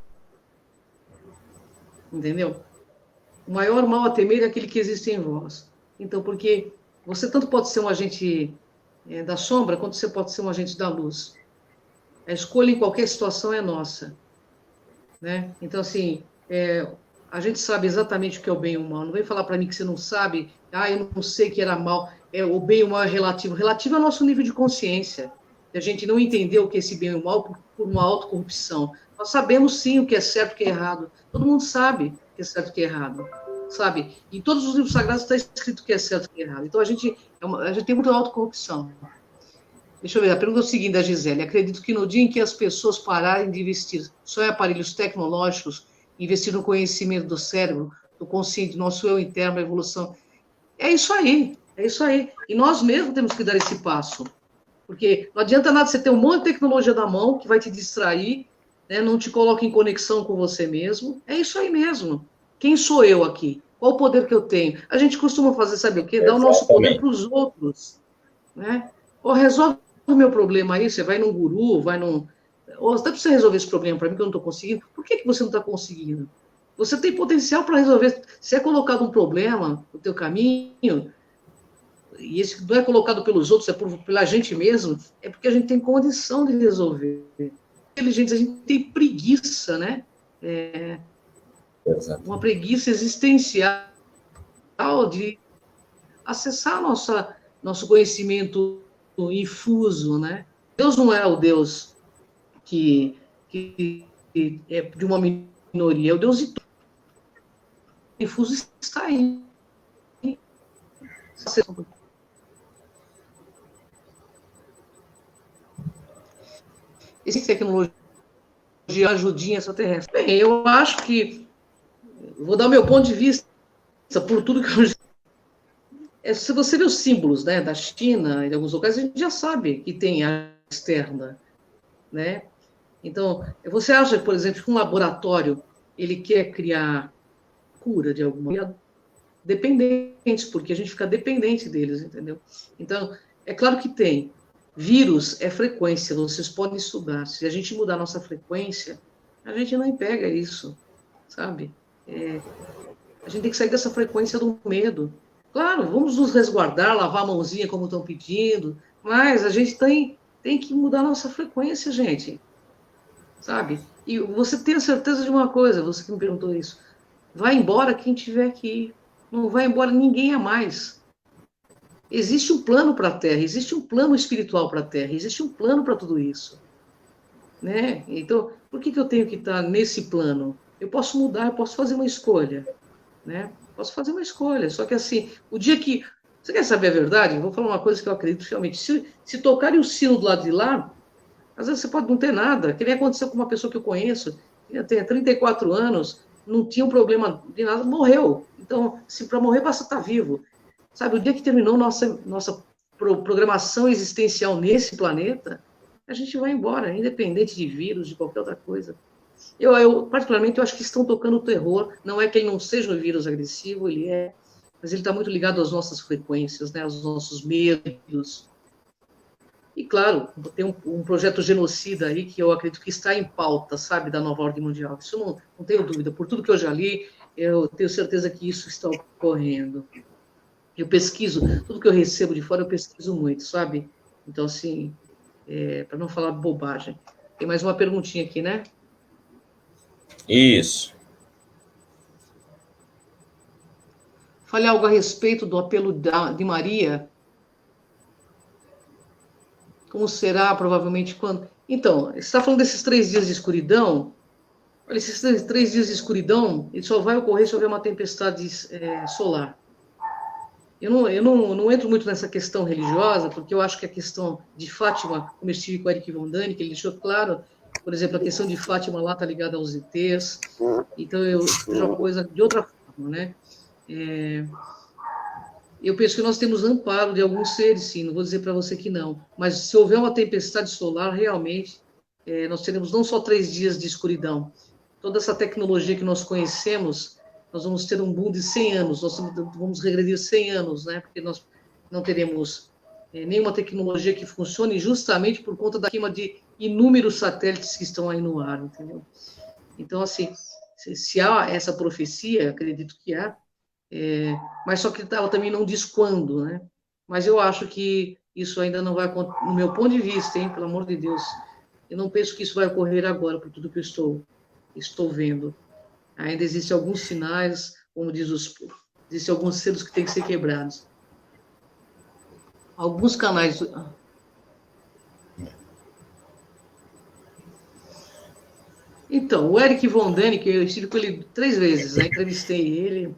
entendeu? O maior mal a temer é aquele que existe em vós. Então, porque você tanto pode ser um agente da sombra, quanto você pode ser um agente da luz. A escolha em qualquer situação é nossa, né? Então, assim, a gente sabe exatamente o que é o bem e o mal. Não vem falar para mim que você não sabe, eu não sei que era mal. O bem e o mal é relativo. Relativo ao nosso nível de consciência. A gente não entendeu o que é esse bem e o mal por uma autocorrupção. Nós sabemos, sim, o que é certo e o que é errado. Todo mundo sabe o que é certo e o que é errado, sabe? Em todos os livros sagrados está escrito o que é certo e o que é errado. Então, a gente tem muita autocorrupção. Deixa eu ver, a pergunta é o seguinte da Gisele. Acredito que no dia em que as pessoas pararem de investir só em aparelhos tecnológicos, investir no conhecimento do cérebro, do consciente, do nosso eu interno, a evolução. É isso aí, é isso aí. E nós mesmos temos que dar esse passo. Porque não adianta nada você ter um monte de tecnologia na mão que vai te distrair, né, não te coloca em conexão com você mesmo. É isso aí mesmo. Quem sou eu aqui? Qual o poder que eu tenho? A gente costuma fazer, sabe o quê? Dar o nosso poder para os outros. Né? Ou resolve o meu problema aí, você vai num guru, vai num... Ou até para você resolver esse problema para mim que eu não estou conseguindo. Por que você não está conseguindo? Você tem potencial para resolver. Se é colocado um problema no teu caminho, e esse não é colocado pelos outros, é pela gente mesmo, é porque a gente tem condição de resolver. Inteligentes, a gente tem preguiça, né? Uma preguiça existencial de acessar nosso conhecimento infuso, né? Deus não é o Deus que é de uma minoria, é o Deus de todos. O infuso está aí. Existe tecnologia, ajudinha extraterrestre. Bem, eu acho que, vou dar o meu ponto de vista, por tudo que eu... Se você vê os símbolos, né, da China, em alguns locais, a gente já sabe que tem a externa, né? Então, você acha, por exemplo, que um laboratório, ele quer criar cura de alguma dependentes, porque a gente fica dependente deles, entendeu? Então, é claro que tem. Vírus é frequência, vocês podem estudar. Se a gente mudar a nossa frequência, a gente não pega isso, sabe? A gente tem que sair dessa frequência do medo. Claro, vamos nos resguardar, lavar a mãozinha como estão pedindo, mas a gente tem que mudar a nossa frequência, gente. Sabe? E você tem a certeza de uma coisa, você que me perguntou isso, vai embora quem tiver que ir, não vai embora ninguém a mais. Existe um plano para a Terra, existe um plano espiritual para a Terra, existe um plano para tudo isso. Né? Então, por que eu tenho que estar nesse plano? Eu posso mudar, eu posso fazer uma escolha. Né? Posso fazer uma escolha, só que assim, o dia que... Você quer saber a verdade? Eu vou falar uma coisa que eu acredito realmente. Se tocarem o sino do lado de lá, às vezes você pode não ter nada, que nem aconteceu com uma pessoa que eu conheço, que tem 34 anos, não tinha um problema de nada, morreu. Então, se para morrer, basta estar vivo. Sabe, o dia que terminou nossa programação existencial nesse planeta, a gente vai embora, independente de vírus, de qualquer outra coisa. Particularmente, eu acho que estão tocando o terror. Não é que ele não seja um vírus agressivo, ele é, mas ele está muito ligado às nossas frequências, né, aos nossos medos. E, claro, tem um projeto genocida aí que eu acredito que está em pauta, sabe, da nova ordem mundial. Isso não tenho dúvida. Por tudo que eu já li, eu tenho certeza que isso está ocorrendo. Eu pesquiso, tudo que eu recebo de fora, eu pesquiso muito, sabe? Então, assim, para não falar bobagem. Tem mais uma perguntinha aqui, né? Isso. Fale algo a respeito do apelo de Maria. Como será, provavelmente, quando... Então, você está falando desses 3 dias de escuridão? Olha, esses 3 dias de escuridão, ele só vai ocorrer se houver uma tempestade solar. Eu não entro muito nessa questão religiosa, porque eu acho que a questão de Fátima, como eu estive com o Eric Von Dani, que ele deixou claro, por exemplo, a questão de Fátima lá está ligada aos ETs, então eu vejo a coisa de outra forma, né? Eu penso que nós temos amparo de alguns seres, sim, não vou dizer para você que não, mas se houver uma tempestade solar, realmente, nós teremos não só 3 dias de escuridão, toda essa tecnologia que nós conhecemos, nós vamos ter um boom de 100 anos, nós vamos regredir 100 anos, né, porque nós não teremos nenhuma tecnologia que funcione justamente por conta da queima de inúmeros satélites que estão aí no ar, entendeu? Então, assim, se há essa profecia, acredito que há, mas só que ela também não diz quando, né? Mas eu acho que isso ainda não vai acontecer, no meu ponto de vista, hein, pelo amor de Deus, eu não penso que isso vai ocorrer agora, por tudo que eu estou vendo. Ainda existem alguns sinais, como existem alguns selos que têm que ser quebrados. Alguns canais. Então, o Eric Von Däniken, eu estive com ele 3 vezes, né? Entrevistei ele.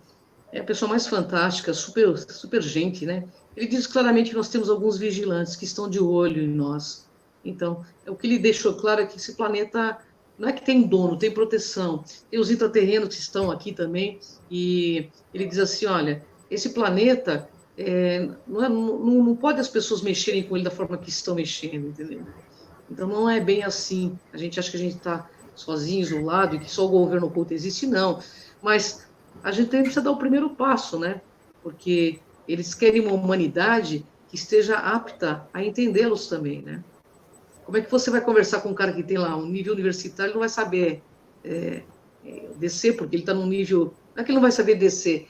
É a pessoa mais fantástica, super, super gente, né? Ele diz claramente que nós temos alguns vigilantes que estão de olho em nós. Então, o que ele deixou claro é que esse planeta não é que tem dono, tem proteção. Tem os intraterrenos que estão aqui também, e ele diz assim, olha, esse planeta, não pode as pessoas mexerem com ele da forma que estão mexendo, entendeu? Então, não é bem assim. A gente acha que a gente está sozinho, isolado, e que só o governo oculto existe, não. Mas a gente precisa dar o primeiro passo, né? Porque eles querem uma humanidade que esteja apta a entendê-los também, né? Como é que você vai conversar com um cara que tem lá um nível universitário, ele não vai saber descer, porque ele está num nível... Não é que ele não vai saber descer,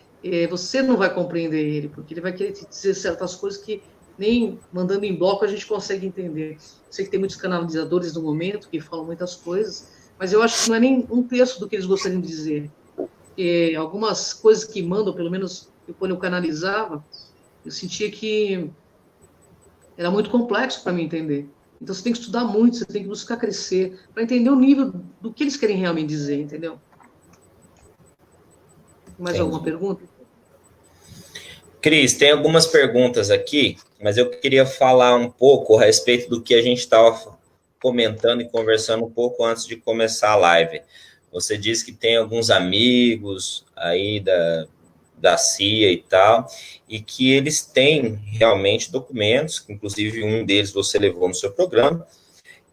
você não vai compreender ele, porque ele vai querer te dizer certas coisas que nem mandando em bloco a gente consegue entender. Eu sei que tem muitos canalizadores no momento que falam muitas coisas, mas eu acho que não é nem um terço do que eles gostariam de dizer. Porque algumas coisas que mandam, pelo menos quando eu canalizava, eu sentia que era muito complexo para mim entender. Então, você tem que estudar muito, você tem que buscar crescer, para entender o nível do que eles querem realmente dizer, entendeu? Mais Entendi. alguma pergunta? Cris, tem algumas perguntas aqui, mas eu queria falar um pouco a respeito do que a gente estava comentando e conversando um pouco antes de começar a live. Você disse que tem alguns amigos aí da CIA e tal, e que eles têm realmente documentos, inclusive um deles você levou no seu programa,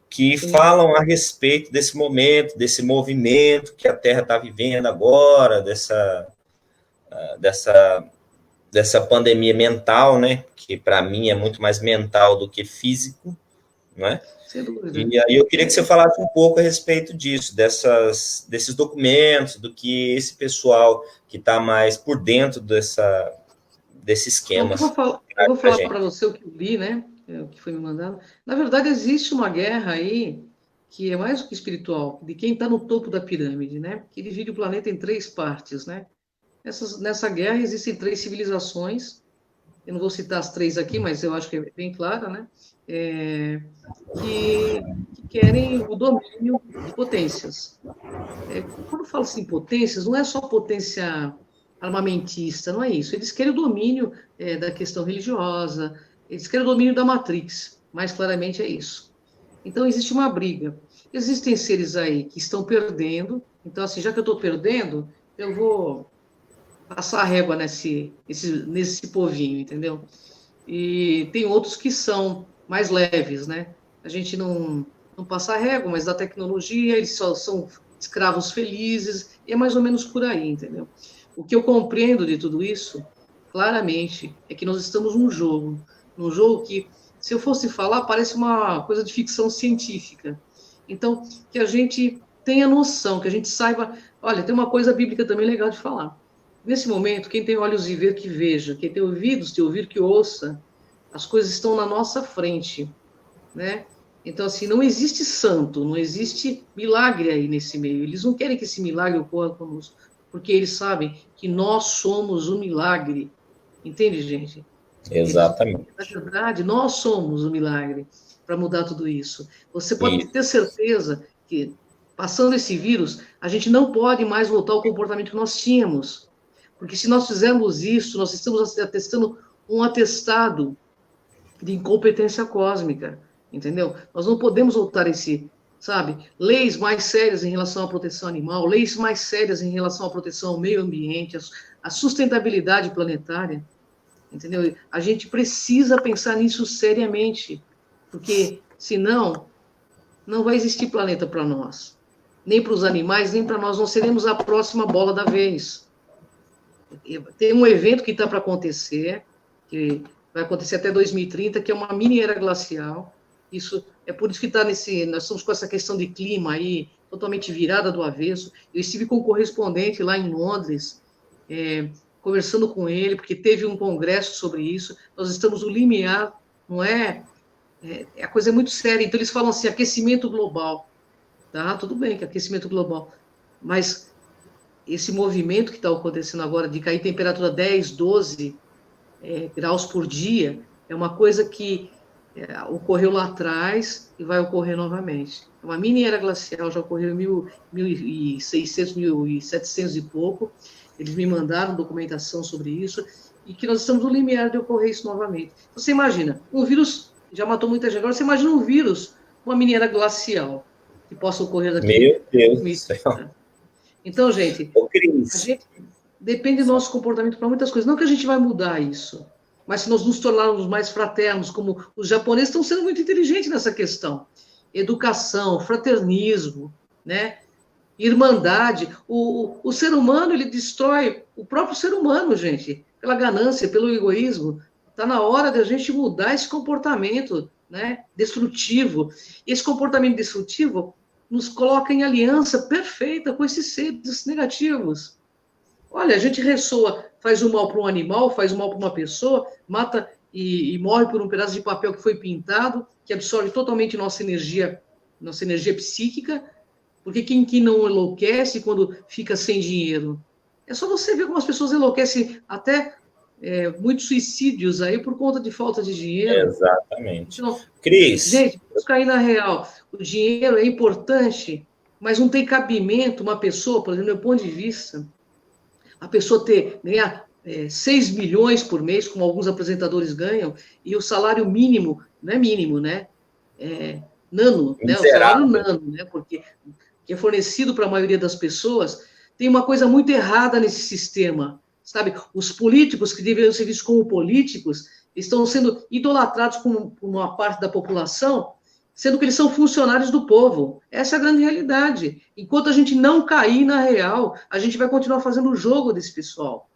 que falam a respeito desse momento, desse movimento que a Terra está vivendo agora, dessa pandemia mental, né, que para mim é muito mais mental do que físico, né? Sem dúvida. E aí eu queria que você falasse um pouco a respeito disso, desses documentos, do que esse pessoal que está mais por dentro desse esquema. Eu vou falar para você o que eu li, né? O que foi me mandado. Na verdade, existe uma guerra aí que é mais do que espiritual, de quem está no topo da pirâmide, né? Que divide o planeta em 3 partes, né? Nessa guerra existem 3 civilizações. Eu não vou citar as 3 aqui, mas eu acho que é bem clara, né? Que querem o domínio de potências. Quando eu falo assim, potências, não é só potência armamentista, não é isso. Eles querem o domínio da questão religiosa, eles querem o domínio da Matrix, mais claramente é isso. Então, existe uma briga. Existem seres aí que estão perdendo, então, assim, já que eu estou perdendo, eu vou passar a régua nesse povinho, entendeu? E tem outros que são mais leves, né? A gente não passa a régua, mas da tecnologia, eles só são escravos felizes, e é mais ou menos por aí, entendeu? O que eu compreendo de tudo isso, claramente, é que nós estamos num jogo que, se eu fosse falar, parece uma coisa de ficção científica. Então, que a gente tenha noção, que a gente saiba... Olha, tem uma coisa bíblica também legal de falar. Nesse momento, quem tem olhos de ver, que veja. Quem tem ouvidos de ouvir, que ouça. As coisas estão na nossa frente, né? Então, assim, não existe santo, não existe milagre aí nesse meio. Eles não querem que esse milagre ocorra conosco, porque eles sabem que nós somos o milagre. Entende, gente? Exatamente. Na verdade, nós somos o milagre para mudar tudo isso. Você pode ter certeza que, passando esse vírus, a gente não pode mais voltar ao comportamento que nós tínhamos. Porque se nós fizermos isso, nós estamos atestando um atestado de incompetência cósmica, entendeu? Nós não podemos voltar sabe? Leis mais sérias em relação à proteção animal, leis mais sérias em relação à proteção ao meio ambiente, à sustentabilidade planetária, entendeu? A gente precisa pensar nisso seriamente, porque senão não vai existir planeta para nós, nem para os animais, nem para nós. Não seremos a próxima bola da vez. Tem um evento que está para acontecer, que vai acontecer até 2030, que é uma mini era glacial. Isso é por isso que nós estamos com essa questão de clima aí totalmente virada do avesso. Eu estive com um correspondente lá em Londres, conversando com ele, porque teve um congresso sobre isso. Nós estamos no limiar, não é? A coisa é muito séria. Então eles falam assim, aquecimento global. Tá, tudo bem que é aquecimento global, mas esse movimento que está acontecendo agora de cair temperatura 10, 12 graus por dia, é uma coisa que ocorreu lá atrás e vai ocorrer novamente. Uma mini era glacial já ocorreu em 1600, 1700 e pouco. Eles me mandaram documentação sobre isso e que nós estamos no limiar de ocorrer isso novamente. Você imagina, um vírus já matou muita gente. Agora você imagina um vírus, uma mini era glacial que possa ocorrer daqui. Meu Deus do céu. Então, gente, a gente depende do nosso comportamento para muitas coisas. Não que a gente vai mudar isso, mas se nós nos tornarmos mais fraternos, como os japoneses estão sendo muito inteligentes nessa questão. Educação, fraternismo, né? Irmandade. O ser humano, ele destrói o próprio ser humano, gente, pela ganância, pelo egoísmo. Está na hora de a gente mudar esse comportamento, né, destrutivo. Esse comportamento destrutivo nos coloca em aliança perfeita com esses seres negativos. Olha, a gente ressoa, faz o mal para um animal, faz o mal para uma pessoa, mata e morre por um pedaço de papel que foi pintado, que absorve totalmente nossa energia psíquica, porque quem não enlouquece quando fica sem dinheiro? É só você ver como as pessoas enlouquecem, até muitos suicídios aí por conta de falta de dinheiro. Exatamente. Então, Cris. gente, vamos cair na real. O dinheiro é importante, mas não tem cabimento uma pessoa, por exemplo, do meu ponto de vista, a pessoa ganhar 6 milhões por mês, como alguns apresentadores ganham, e o salário mínimo, não é mínimo, né? Nano, né? O salário nano, né? Porque que é fornecido para a maioria das pessoas, tem uma coisa muito errada nesse sistema, sabe? Os políticos que deveriam ser vistos como políticos estão sendo idolatrados por uma parte da população, sendo que eles são funcionários do povo. Essa é a grande realidade. Enquanto a gente não cair na real, a gente vai continuar fazendo o jogo desse pessoal.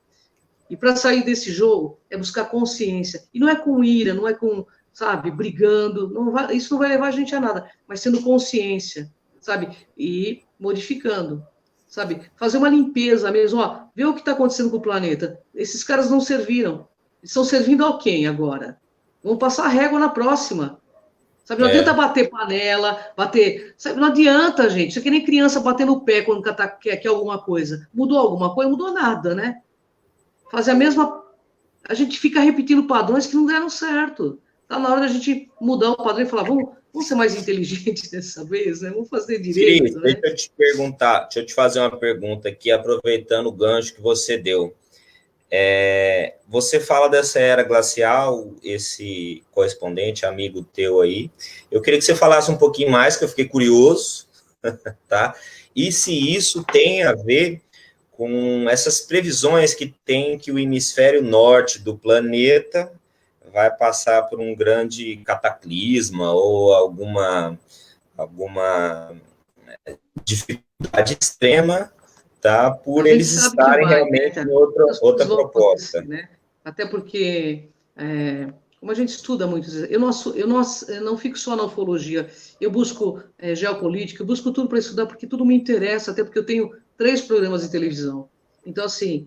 E para sair desse jogo, é buscar consciência. E não é com ira, não é com, sabe, brigando, isso não vai levar a gente a nada, mas tendo consciência, sabe, e modificando, sabe, fazer uma limpeza mesmo, ó, ver o que está acontecendo com o planeta. Esses caras não serviram, eles estão servindo a quem agora? Vão passar régua na próxima, sabe, não adianta bater panela, sabe, não adianta, gente, isso é que nem criança bater no pé quando quer alguma coisa. Mudou alguma coisa? Mudou nada, né? Fazer a gente fica repetindo padrões que não deram certo. Está na hora da gente mudar o padrão e falar, vamos ser mais inteligentes dessa vez, né? Vamos fazer direito, Cris, né? deixa eu te perguntar, deixa eu te fazer uma pergunta aqui, aproveitando o gancho que você deu. Você fala dessa era glacial, esse correspondente, amigo teu aí. Eu queria que você falasse um pouquinho mais, que eu fiquei curioso, tá? E se isso tem a ver com essas previsões que tem que o hemisfério norte do planeta vai passar por um grande cataclisma ou alguma dificuldade extrema, tá? Por eles estarem realmente em outra proposta. Né? Até porque, como a gente estuda muito, eu não fico só na ufologia, eu busco geopolítica, eu busco tudo para estudar, porque tudo me interessa, até porque eu tenho 3 programas de televisão. Então, assim,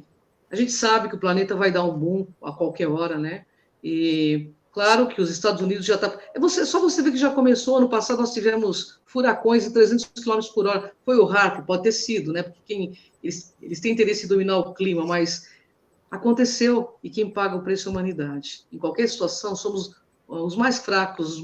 a gente sabe que o planeta vai dar um boom a qualquer hora, né? E claro que os Estados Unidos já está... Só você ver que já começou, ano passado nós tivemos furacões de 300 km por hora. Foi o Harvey, pode ter sido, né? Porque eles têm interesse em dominar o clima, mas aconteceu, e quem paga o preço é a humanidade. Em qualquer situação, somos os mais fracos,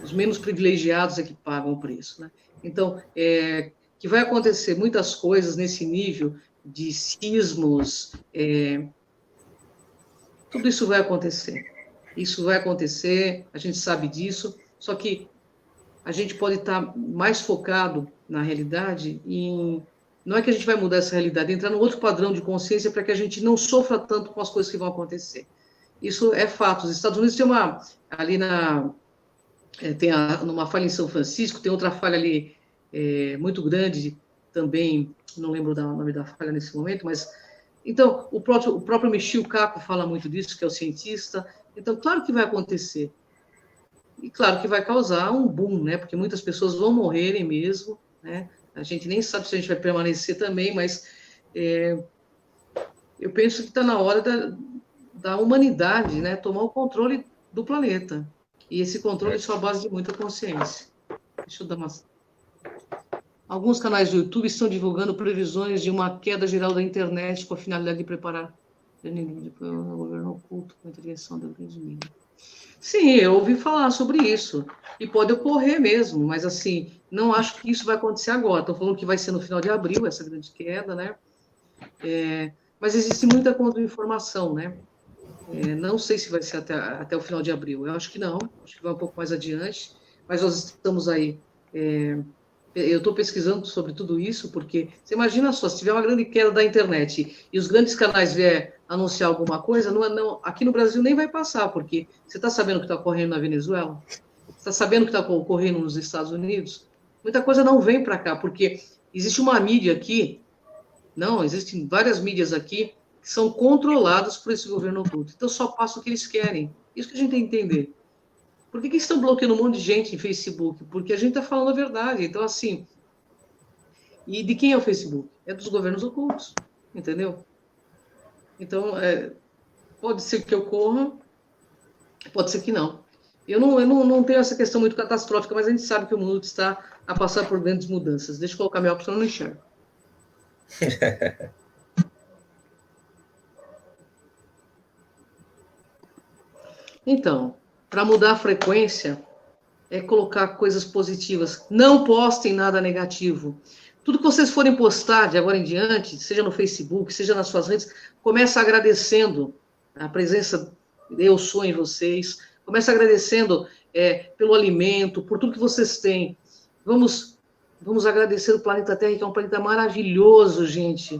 os menos privilegiados é que pagam o preço, né? Então, que vai acontecer muitas coisas nesse nível de sismos, tudo isso vai acontecer. Isso vai acontecer, a gente sabe disso, só que a gente pode estar mais focado na realidade e não é que a gente vai mudar essa realidade, entrar num outro padrão de consciência para que a gente não sofra tanto com as coisas que vão acontecer. Isso é fato. Os Estados Unidos tem numa falha em São Francisco, tem outra falha ali muito grande também, não lembro o nome da falha nesse momento, mas Então, o próprio Michio Kaku fala muito disso, que é o cientista. Então, claro que vai acontecer. E claro que vai causar um boom, né? Porque muitas pessoas vão morrerem mesmo, né? A gente nem sabe se a gente vai permanecer também, mas eu penso que está na hora da humanidade, né? Tomar o controle do planeta. E esse controle é só a base de muita consciência. Deixa eu dar uma... Alguns canais do YouTube estão divulgando previsões de uma queda geral da internet com a finalidade de preparar o governo oculto com a intervenção da grande mídia. Sim, eu ouvi falar sobre isso. E pode ocorrer mesmo, mas assim, não acho que isso vai acontecer agora. Estou falando que vai ser no final de abril, essa grande queda, né? Mas existe muita contra-informação, né? Não sei se vai ser até o final de abril. Eu acho que não, acho que vai um pouco mais adiante. Mas nós estamos aí... eu estou pesquisando sobre tudo isso, porque você imagina só, se tiver uma grande queda da internet e os grandes canais vier anunciar alguma coisa, aqui no Brasil nem vai passar, porque você está sabendo o que está ocorrendo na Venezuela? Você está sabendo o que está ocorrendo nos Estados Unidos? Muita coisa não vem para cá, porque existe uma mídia aqui, existem várias mídias aqui que são controladas por esse governo oculto. Então só passa o que eles querem. Isso que a gente tem que entender. Por que estão bloqueando um monte de gente em Facebook? Porque a gente está falando a verdade. Então, assim... E de quem é o Facebook? É dos governos ocultos, entendeu? Então, pode ser que ocorra, pode ser que não. Eu não tenho essa questão muito catastrófica, mas a gente sabe que o mundo está a passar por grandes mudanças. Deixa eu colocar minha óculos, eu não enxergo. Então... Para mudar a frequência, é colocar coisas positivas. Não postem nada negativo. Tudo que vocês forem postar de agora em diante, seja no Facebook, seja nas suas redes, começa agradecendo a presença, eu sou em vocês. Começa agradecendo pelo alimento, por tudo que vocês têm. Vamos agradecer o planeta Terra, que é um planeta maravilhoso, gente.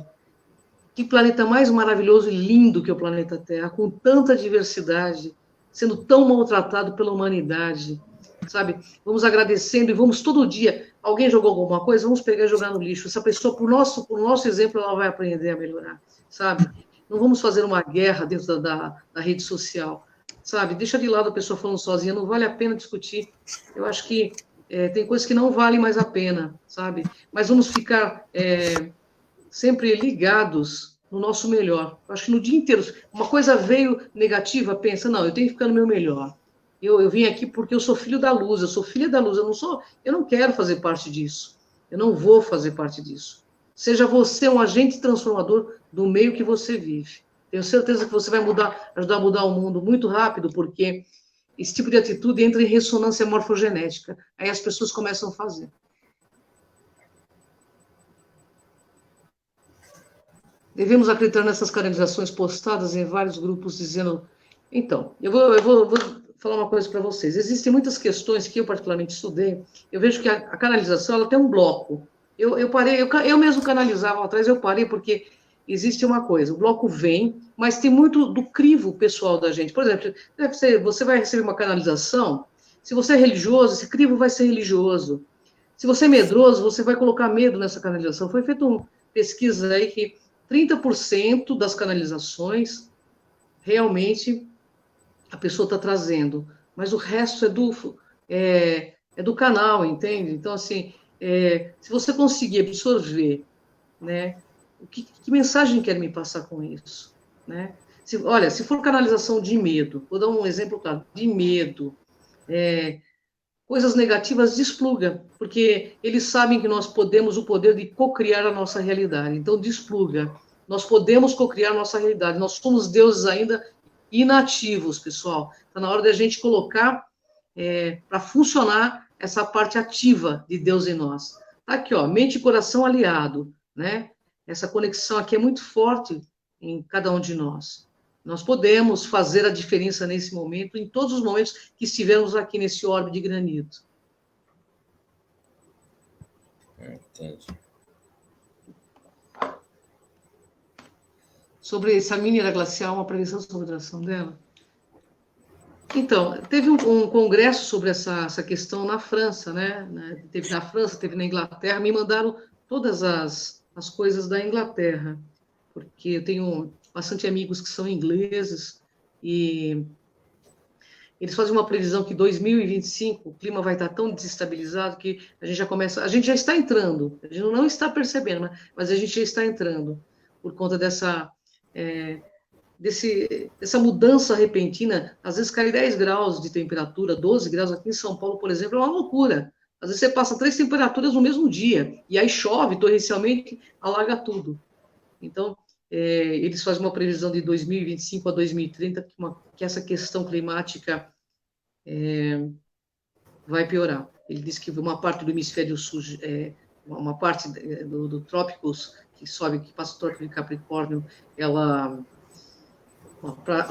Que planeta mais maravilhoso e lindo que é o planeta Terra, com tanta diversidade, sendo tão maltratado pela humanidade, sabe? Vamos agradecendo e vamos todo dia, alguém jogou alguma coisa, vamos pegar e jogar no lixo. Essa pessoa, por nosso exemplo, ela vai aprender a melhorar, sabe? Não vamos fazer uma guerra dentro da rede social, sabe? Deixa de lado a pessoa falando sozinha, não vale a pena discutir. Eu acho que tem coisas que não valem mais a pena, sabe? Mas vamos ficar sempre ligados no nosso melhor. Eu acho que no dia inteiro, uma coisa veio negativa, pensa, não, eu tenho que ficar no meu melhor. Eu vim aqui porque eu sou filho da luz, eu sou filha da luz, eu não quero fazer parte disso. Eu não vou fazer parte disso. Seja você um agente transformador do meio que você vive. Tenho certeza que você vai ajudar a mudar o mundo muito rápido, porque esse tipo de atitude entra em ressonância morfogenética. Aí as pessoas começam a fazer. Devemos acreditar nessas canalizações postadas em vários grupos dizendo... Então, eu vou falar uma coisa para vocês. Existem muitas questões que eu particularmente estudei. Eu vejo que a canalização ela tem um bloco. Eu parei, eu mesmo canalizava atrás, eu parei porque existe uma coisa. O bloco vem, mas tem muito do crivo pessoal da gente. Por exemplo, você vai receber uma canalização, se você é religioso, esse crivo vai ser religioso. Se você é medroso, você vai colocar medo nessa canalização. Foi feita uma pesquisa aí que 30% das canalizações, realmente, a pessoa está trazendo. Mas o resto é do canal, entende? Então, assim, se você conseguir absorver, né, que mensagem quer me passar com isso? Né? Se for canalização de medo, vou dar um exemplo claro, de medo, coisas negativas, despluga, porque eles sabem que nós podemos o poder de cocriar a nossa realidade. Então, despluga. Nós podemos cocriar a nossa realidade. Nós somos deuses ainda inativos, pessoal. Está na hora de a gente colocar para funcionar essa parte ativa de Deus em nós. Tá aqui, ó, mente e coração aliado, né? Essa conexão aqui é muito forte em cada um de nós. Nós podemos fazer a diferença nesse momento, em todos os momentos que estivermos aqui nesse orbe de granito. Entendi. Sobre essa mini era glacial, uma previsão sobre a duração dela? Então, teve um congresso sobre essa questão na França, né? Teve na França, teve na Inglaterra, me mandaram todas as coisas da Inglaterra. porque eu tenho bastante amigos que são ingleses e eles fazem uma previsão que 2025 o clima vai estar tão desestabilizado que a gente já está entrando, a gente não está percebendo, né? Mas a gente já está entrando por conta dessa mudança repentina. Às vezes cai 10 graus de temperatura, 12 graus aqui em São Paulo, por exemplo, é uma loucura. Às vezes você passa 3 temperaturas no mesmo dia, e aí chove torrencialmente, alaga tudo. Então, eles fazem uma previsão de 2025 a 2030, que essa questão climática vai piorar. Ele diz que uma parte do hemisfério sul, uma parte do trópicos, que sobe, que passa o trópico de Capricórnio,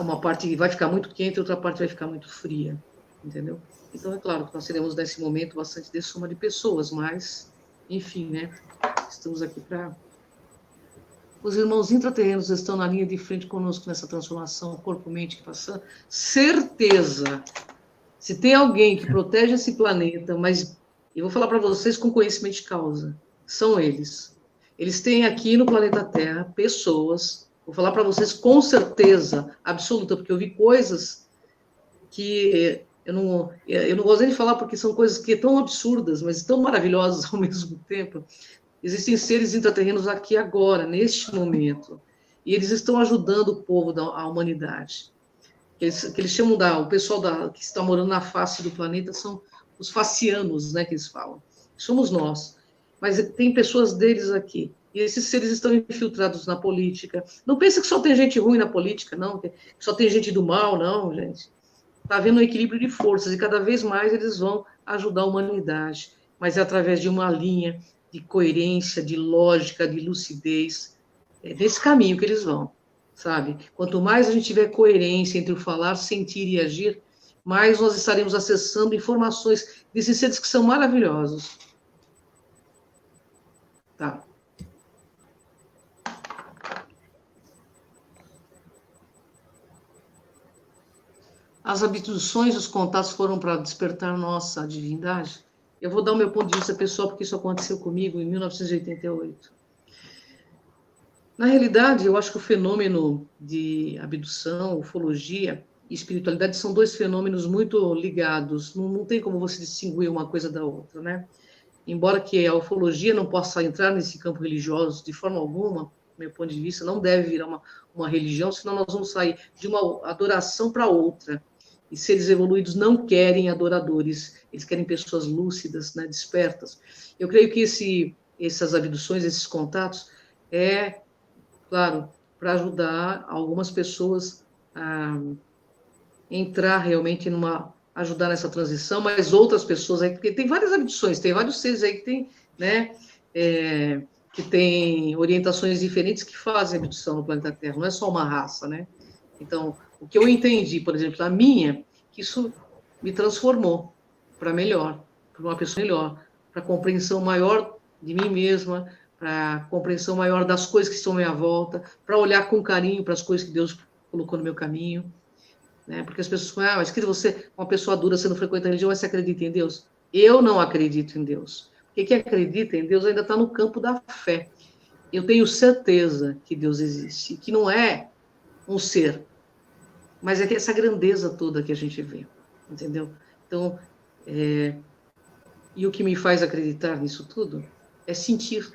uma parte vai ficar muito quente, outra parte vai ficar muito fria, entendeu? Então, é claro que nós teremos, nesse momento, bastante dessoma de pessoas, mas, enfim, né? Estamos aqui para... Os irmãos intraterrenos estão na linha de frente conosco nessa transformação, corpo-mente que passando. Certeza! Se tem alguém que protege esse planeta, mas eu vou falar para vocês com conhecimento de causa, são eles. Eles têm aqui no planeta Terra pessoas, vou falar para vocês com certeza absoluta, porque eu vi coisas que eu não gosto nem de falar, porque são coisas que são tão absurdas, mas tão maravilhosas ao mesmo tempo. Existem seres intraterrenos aqui agora, neste momento, e eles estão ajudando o povo, a humanidade. Que eles chamam o pessoal que está morando na face do planeta são os facianos, né, que eles falam. Somos nós. Mas tem pessoas deles aqui. E esses seres estão infiltrados na política. Não pense que só tem gente ruim na política, não. Que só tem gente do mal, não, gente. Está havendo um equilíbrio de forças e cada vez mais eles vão ajudar a humanidade. Mas é através de uma linha de coerência, de lógica, de lucidez. É desse caminho que eles vão, sabe? Quanto mais a gente tiver coerência entre o falar, sentir e agir, mais nós estaremos acessando informações desses seres que são maravilhosos. Tá. As abduções, os contatos foram para despertar nossa divindade? Eu vou dar o meu ponto de vista pessoal, porque isso aconteceu comigo em 1988. Na realidade, eu acho que o fenômeno de abdução, ufologia e espiritualidade são dois fenômenos muito ligados. Não tem como você distinguir uma coisa da outra, né? Embora que a ufologia não possa entrar nesse campo religioso de forma alguma, do meu ponto de vista, não deve virar uma religião, senão nós vamos sair de uma adoração para outra. E seres evoluídos não querem adoradores, eles querem pessoas lúcidas, né, despertas. Eu creio que essas abduções, esses contatos, claro, para ajudar algumas pessoas a entrar realmente ajudar nessa transição, mas outras pessoas aí, porque tem várias abduções, tem vários seres aí que tem, né, que tem orientações diferentes que fazem abdução no planeta Terra, não é só uma raça, né? Então, o que eu entendi, por exemplo, a minha, que isso me transformou para melhor, para uma pessoa melhor, para compreensão maior de mim mesma, para compreensão maior das coisas que estão à minha volta, para olhar com carinho para as coisas que Deus colocou no meu caminho, né? Porque as pessoas falam, mas que você, uma pessoa dura, você não frequenta a religião, mas você acredita em Deus? Eu não acredito em Deus. Porque quem acredita em Deus ainda está no campo da fé. Eu tenho certeza que Deus existe, que não é um ser, mas é que essa grandeza toda que a gente vê, entendeu? Então, e o que me faz acreditar nisso tudo é sentir.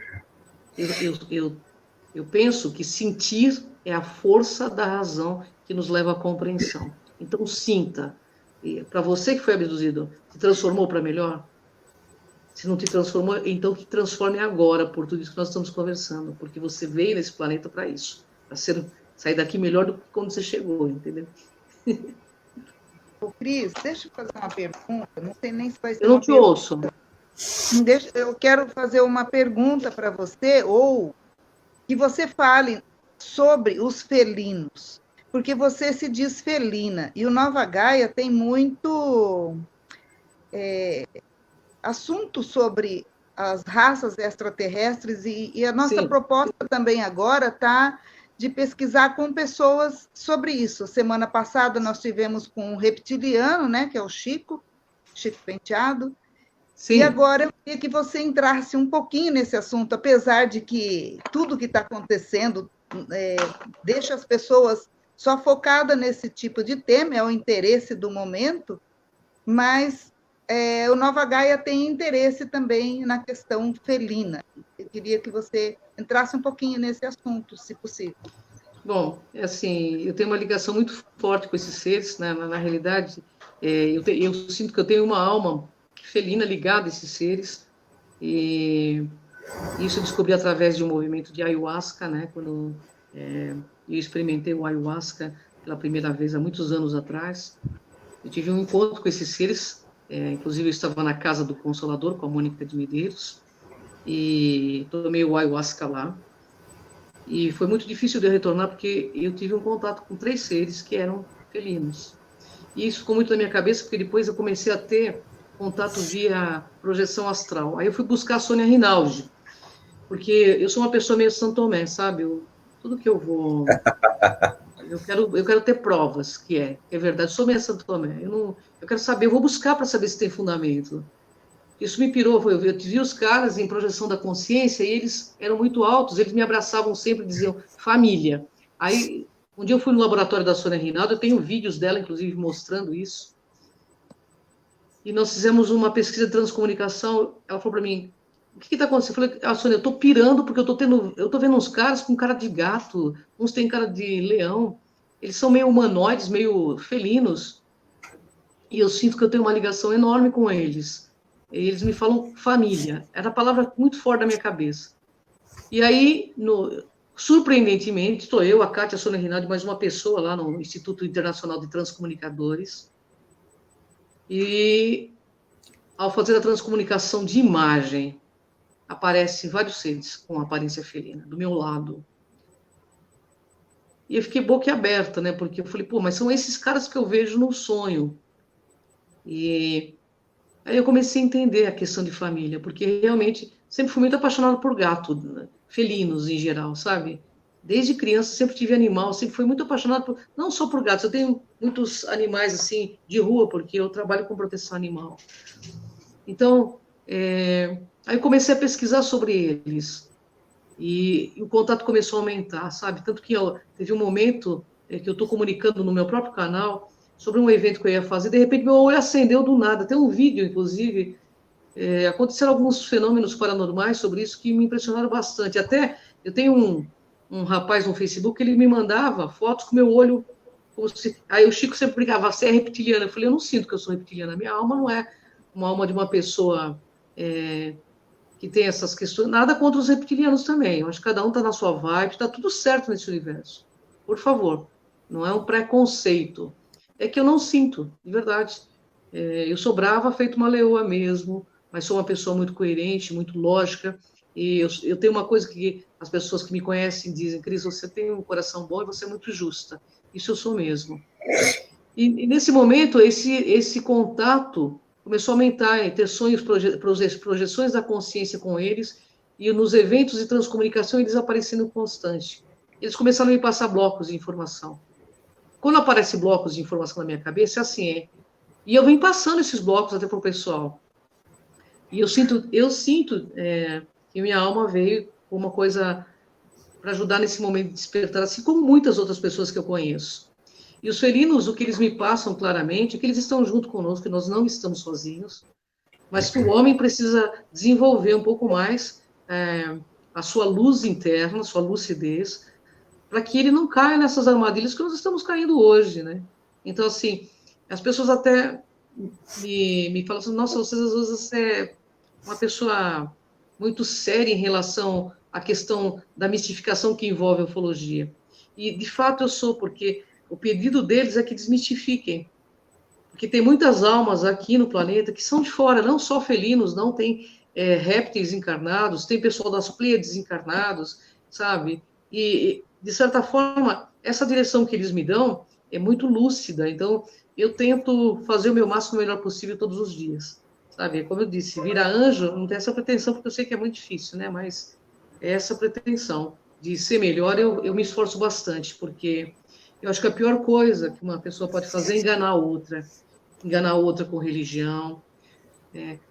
Eu penso que sentir é a força da razão que nos leva à compreensão. Então, sinta. Para você que foi abduzido, te transformou para melhor? Se não te transformou, então que transforme agora, por tudo isso que nós estamos conversando, porque você veio nesse planeta para isso, para sair daqui melhor do que quando você chegou, entendeu? Ô, Cris, deixa eu fazer uma pergunta, não sei nem se vai ser Eu não te ouço. Eu quero fazer uma pergunta para você, ou que você fale sobre os felinos, porque você se diz felina, e o Nova Gaia tem muito assunto sobre as raças extraterrestres, e a nossa proposta também agora está de pesquisar com pessoas sobre isso. Semana passada nós tivemos com um reptiliano, né, que é o Chico Penteado. Sim. E agora eu queria que você entrasse um pouquinho nesse assunto, apesar de que tudo que está acontecendo deixa as pessoas só focadas nesse tipo de tema, é o interesse do momento, mas o Nova Gaia tem interesse também na questão felina. Eu queria que você entrasse um pouquinho nesse assunto, se possível. Bom, assim, eu tenho uma ligação muito forte com esses seres, né? Na realidade, eu sinto que eu tenho uma alma felina ligada a esses seres, e isso eu descobri através de um movimento de ayahuasca, né? Quando eu experimentei o ayahuasca pela primeira vez há muitos anos atrás, eu tive um encontro com esses seres, inclusive eu estava na casa do Consolador, com a Mônica de Medeiros, e tomei o ayahuasca lá. E foi muito difícil de retornar, porque eu tive um contato com 3 seres que eram felinos. E isso ficou muito na minha cabeça, porque depois eu comecei a ter contato via projeção astral. Aí eu fui buscar a Sônia Rinaldi, porque eu sou uma pessoa meio São Tomé, sabe? Tudo que eu vou... Eu quero ter provas que é verdade. Eu sou meio São Tomé. Eu quero saber, eu vou buscar para saber se tem fundamento. Isso me pirou, eu vi os caras em projeção da consciência, e eles eram muito altos, eles me abraçavam sempre, diziam família. Aí, um dia eu fui no laboratório da Sônia Rinaldi, eu tenho vídeos dela, inclusive, mostrando isso, e nós fizemos uma pesquisa de transcomunicação. Ela falou para mim, o que está acontecendo? Eu falei, Sônia, eu estou pirando, porque eu estou vendo uns caras com cara de gato, uns têm cara de leão, eles são meio humanoides, meio felinos, e eu sinto que eu tenho uma ligação enorme com eles. Eles me falam família. Era a palavra muito forte da minha cabeça. E aí, surpreendentemente, estou eu, a Kátia, a Sônia Rinaldi, mais uma pessoa lá no Instituto Internacional de Transcomunicadores. E, ao fazer a transcomunicação de imagem, aparecem vários seres com aparência felina, do meu lado. E eu fiquei boquiaberta, né? Porque eu falei, mas são esses caras que eu vejo no sonho. E... aí eu comecei a entender a questão de família, porque realmente sempre fui muito apaixonada por gato, né? Felinos em geral, sabe? Desde criança sempre tive animal, sempre fui muito apaixonada não só por gatos, eu tenho muitos animais assim de rua, porque eu trabalho com proteção animal. Então, aí eu comecei a pesquisar sobre eles, e o contato começou a aumentar, sabe? Tanto que teve um momento que eu estou comunicando no meu próprio canal sobre um evento que eu ia fazer, de repente meu olho acendeu do nada. Tem um vídeo, inclusive, aconteceram alguns fenômenos paranormais sobre isso que me impressionaram bastante. Até eu tenho um rapaz no Facebook, ele me mandava fotos com meu olho, aí o Chico sempre brincava, você é reptiliana. Eu falei, eu não sinto que eu sou reptiliana, minha alma não é uma alma de uma pessoa que tem essas questões, nada contra os reptilianos também, eu acho que cada um está na sua vibe, está tudo certo nesse universo, por favor, não é um preconceito. É que eu não sinto, de verdade. Eu sou brava, feito uma leoa mesmo, mas sou uma pessoa muito coerente, muito lógica, e eu tenho uma coisa que as pessoas que me conhecem dizem, Cris, você tem um coração bom e você é muito justa. Isso eu sou mesmo. E nesse momento, esse contato começou a aumentar, ter sonhos, projeções da consciência com eles, e nos eventos de transcomunicação eles aparecendo constante. Eles começaram a me passar blocos de informação. Quando aparecem blocos de informação na minha cabeça, é assim, e eu venho passando esses blocos até para o pessoal. E eu sinto que minha alma veio com uma coisa para ajudar nesse momento de despertar, assim como muitas outras pessoas que eu conheço. E os felinos, o que eles me passam claramente é que eles estão junto conosco, que nós não estamos sozinhos, mas que o homem precisa desenvolver um pouco mais a sua luz interna, a sua lucidez, para que ele não caia nessas armadilhas que nós estamos caindo hoje, né? Então, assim, as pessoas até me falam assim, nossa, às vezes você é uma pessoa muito séria em relação à questão da mistificação que envolve a ufologia. E, de fato, eu sou, porque o pedido deles é que desmistifiquem. Porque tem muitas almas aqui no planeta que são de fora, não só felinos, não tem répteis encarnados, tem pessoal das Pleiades encarnados, sabe? E, de certa forma, essa direção que eles me dão é muito lúcida, então eu tento fazer o meu máximo melhor possível todos os dias, sabe? Como eu disse, virar anjo, não tem essa pretensão, porque eu sei que é muito difícil, né? Mas é essa pretensão de ser melhor, eu me esforço bastante, porque eu acho que a pior coisa que uma pessoa pode fazer é enganar a outra com religião.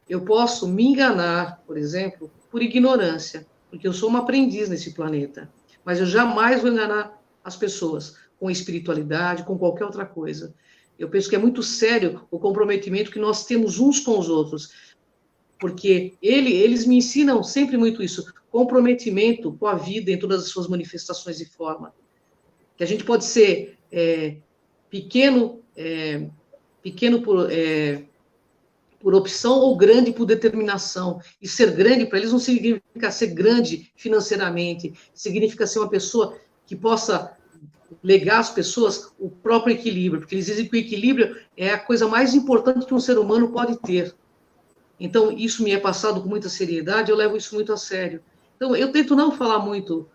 Eu posso me enganar, por exemplo, por ignorância, porque eu sou uma aprendiz nesse planeta. mas eu jamais vou enganar as pessoas com espiritualidade, com qualquer outra coisa. Eu penso que é muito sério o comprometimento que nós temos uns com os outros, porque eles me ensinam sempre muito isso, comprometimento com a vida em todas as suas manifestações e forma. Que a gente pode ser pequeno por opção ou grande por determinação. E ser grande para eles não significa ser grande financeiramente, significa ser uma pessoa que possa legar às pessoas o próprio equilíbrio, porque eles dizem que o equilíbrio é a coisa mais importante que um ser humano pode ter. Então, isso me é passado com muita seriedade, eu levo isso muito a sério. Então, eu tento não falar muito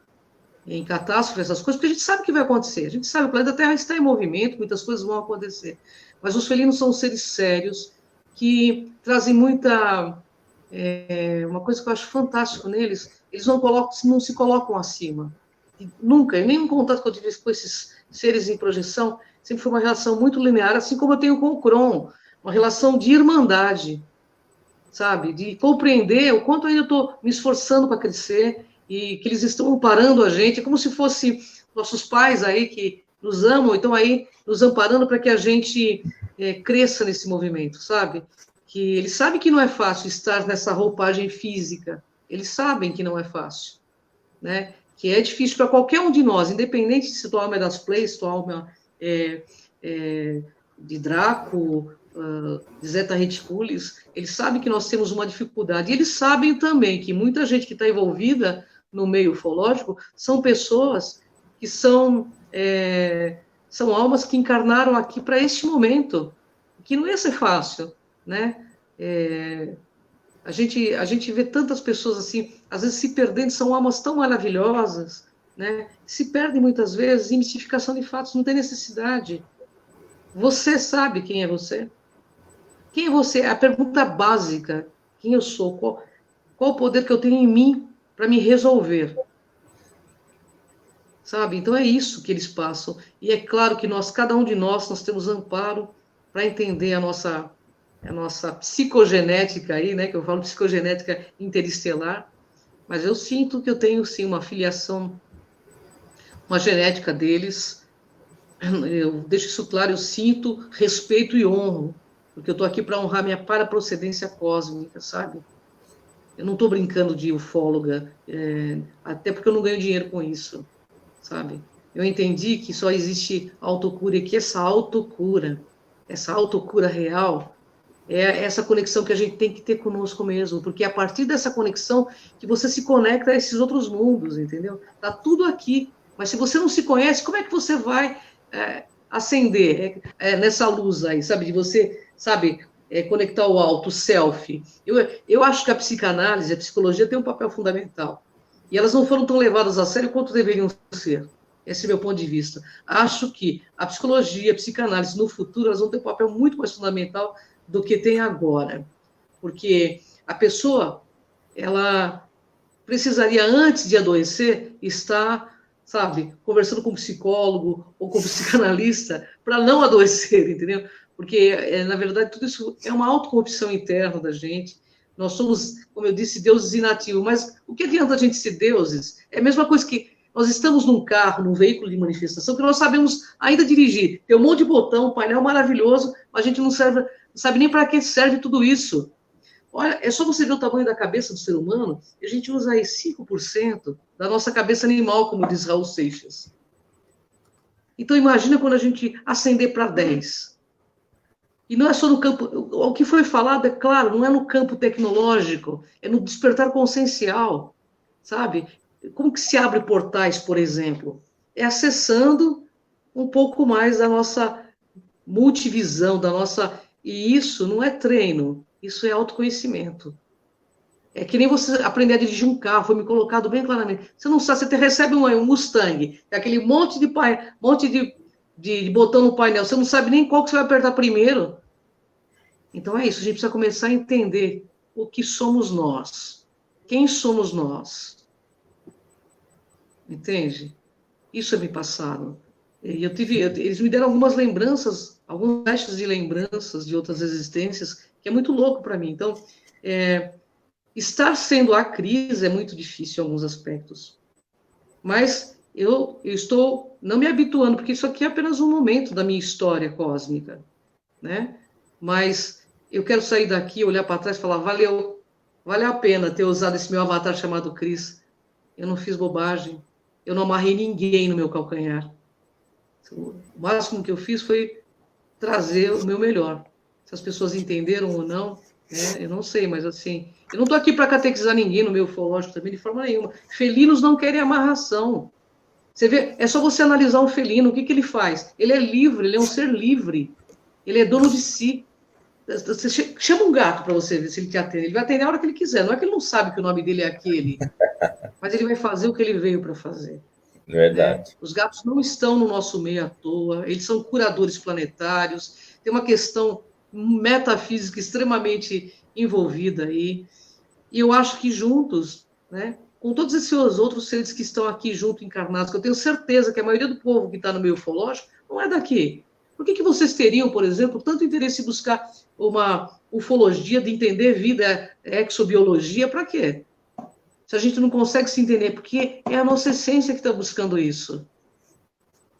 em catástrofe, essas coisas, porque a gente sabe o que vai acontecer. A gente sabe que o planeta Terra está em movimento, muitas coisas vão acontecer. Mas os felinos são seres sérios, que trazem muita... uma coisa que eu acho fantástico neles, eles não se colocam acima. Nunca, em nenhum contato que eu tive com esses seres em projeção, sempre foi uma relação muito linear, assim como eu tenho com o Kron, uma relação de irmandade, sabe? De compreender o quanto eu ainda estou me esforçando para crescer e que eles estão amparando a gente, é como se fossem nossos pais aí que nos amam, então aí nos amparando para que a gente cresça nesse movimento, sabe? Que eles sabem que não é fácil estar nessa roupagem física, eles sabem que não é fácil, né? Que é difícil para qualquer um de nós, independente se tua alma é das Plays, se tua alma de Draco, de Zeta Reticulis, eles sabem que nós temos uma dificuldade. E eles sabem também que muita gente que está envolvida no meio ufológico são pessoas que são almas que encarnaram aqui para este momento, que não ia ser fácil, né? A gente vê tantas pessoas assim, às vezes se perdendo, são almas tão maravilhosas, né? Se perdem muitas vezes em mistificação de fatos, não tem necessidade. Você sabe quem é você? Quem é você? A pergunta básica, quem eu sou? Qual o poder que eu tenho em mim para me resolver? Sabe? Então é isso que eles passam. E é claro que cada um de nós temos amparo para entender a nossa psicogenética aí, né, que eu falo psicogenética interestelar, mas eu sinto que eu tenho, sim, uma filiação, uma genética deles, eu deixo isso claro, eu sinto, respeito e honro, porque eu estou aqui para honrar minha paraprocedência cósmica, sabe? Eu não estou brincando de ufóloga, até porque eu não ganho dinheiro com isso, sabe? Eu entendi que só existe autocura e que essa autocura real, é essa conexão que a gente tem que ter conosco mesmo, porque é a partir dessa conexão que você se conecta a esses outros mundos, entendeu? Tá tudo aqui, mas se você não se conhece, como é que você vai acender nessa luz aí, sabe? De você, sabe, conectar o alto, o self. Eu acho que a psicanálise, a psicologia tem um papel fundamental, e elas não foram tão levadas a sério quanto deveriam ser. Esse é o meu ponto de vista. Acho que a psicologia, a psicanálise, no futuro, elas vão ter um papel muito mais fundamental do que tem agora. Porque a pessoa, ela precisaria, antes de adoecer, estar, sabe, conversando com um psicólogo ou com um psicanalista para não adoecer, entendeu? Porque, na verdade, tudo isso é uma autocorrupção interna da gente. Nós somos, como eu disse, deuses inativos. Mas o que adianta a gente ser deuses? É a mesma coisa que nós estamos num carro, num veículo de manifestação, que nós sabemos ainda dirigir. Tem um monte de botão, um painel maravilhoso, mas a gente não sabe nem para que serve tudo isso. Olha, é só você ver o tamanho da cabeça do ser humano, e a gente usa aí 5% da nossa cabeça animal, como diz Raul Seixas. Então, imagina quando a gente ascender para 10%. E não é só no campo... O que foi falado, é claro, não é no campo tecnológico, é no despertar consciencial, sabe? Como que se abre portais, por exemplo? É acessando um pouco mais da nossa multivisão, da nossa... E isso não é treino, isso é autoconhecimento. É que nem você aprender a dirigir um carro, foi me colocado bem claramente. Você não sabe, você recebe um Mustang, aquele monte de botão no painel, você não sabe nem qual que você vai apertar primeiro. Então é isso, a gente precisa começar a entender o que somos nós. Quem somos nós? Entende? Isso é me passado. E eles me deram algumas lembranças, alguns testes de lembranças de outras existências, que é muito louco para mim. Então, estar sendo a crise é muito difícil em alguns aspectos. Mas eu estou não me habituando, porque isso aqui é apenas um momento da minha história cósmica, né? Mas eu quero sair daqui, olhar para trás e falar, valeu a pena ter usado esse meu avatar chamado Cris. Eu não fiz bobagem, eu não amarrei ninguém no meu calcanhar. O máximo que eu fiz foi trazer o meu melhor. Se as pessoas entenderam ou não, eu não sei, mas assim, eu não estou aqui para catequizar ninguém no meu ufológico também, de forma nenhuma. Felinos não querem amarração. Você vê, é só você analisar um felino, o que ele faz? Ele é livre, ele é um ser livre, ele é dono de si. Você chama um gato para você ver se ele te atende. Ele vai atender a hora que ele quiser. Não é que ele não sabe que o nome dele é aquele, mas ele vai fazer o que ele veio para fazer. Verdade. Os gatos não estão no nosso meio à toa, eles são curadores planetários, tem uma questão metafísica extremamente envolvida aí, e eu acho que juntos, né, com todos esses outros seres que estão aqui junto, encarnados, que eu tenho certeza que a maioria do povo que está no meio ufológico não é daqui. Por que vocês teriam, por exemplo, tanto interesse em buscar uma ufologia, de entender vida, exobiologia, para quê? Se a gente não consegue se entender, porque é a nossa essência que está buscando isso.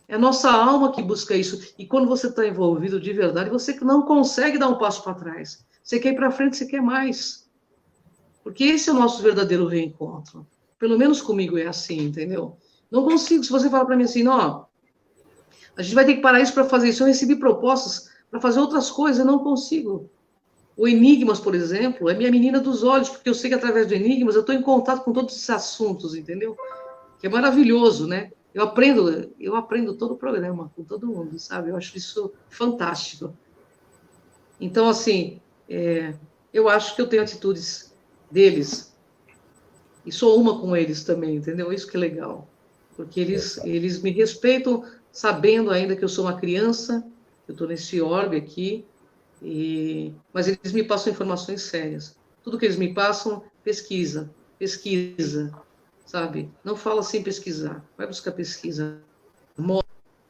É a nossa alma que busca isso. E quando você está envolvido de verdade, você não consegue dar um passo para trás. Você quer ir para frente, você quer mais. Porque esse é o nosso verdadeiro reencontro. Pelo menos comigo é assim, entendeu? Não consigo. Se você falar para mim assim, não, a gente vai ter que parar isso para fazer isso. Eu recebi propostas para fazer outras coisas, eu não consigo. O Enigmas, por exemplo, é minha menina dos olhos, porque eu sei que através do Enigmas eu estou em contato com todos esses assuntos, entendeu? Que é maravilhoso, né? Eu aprendo todo o programa, com todo mundo, sabe? Eu acho isso fantástico. Então, assim, eu acho que eu tenho atitudes deles, e sou uma com eles também, entendeu? Isso que é legal. Porque eles me respeitam, sabendo ainda que eu sou uma criança, eu estou nesse orbe aqui, mas eles me passam informações sérias. Tudo que eles me passam, pesquisa, sabe? Não fala sem pesquisar, vai buscar pesquisa,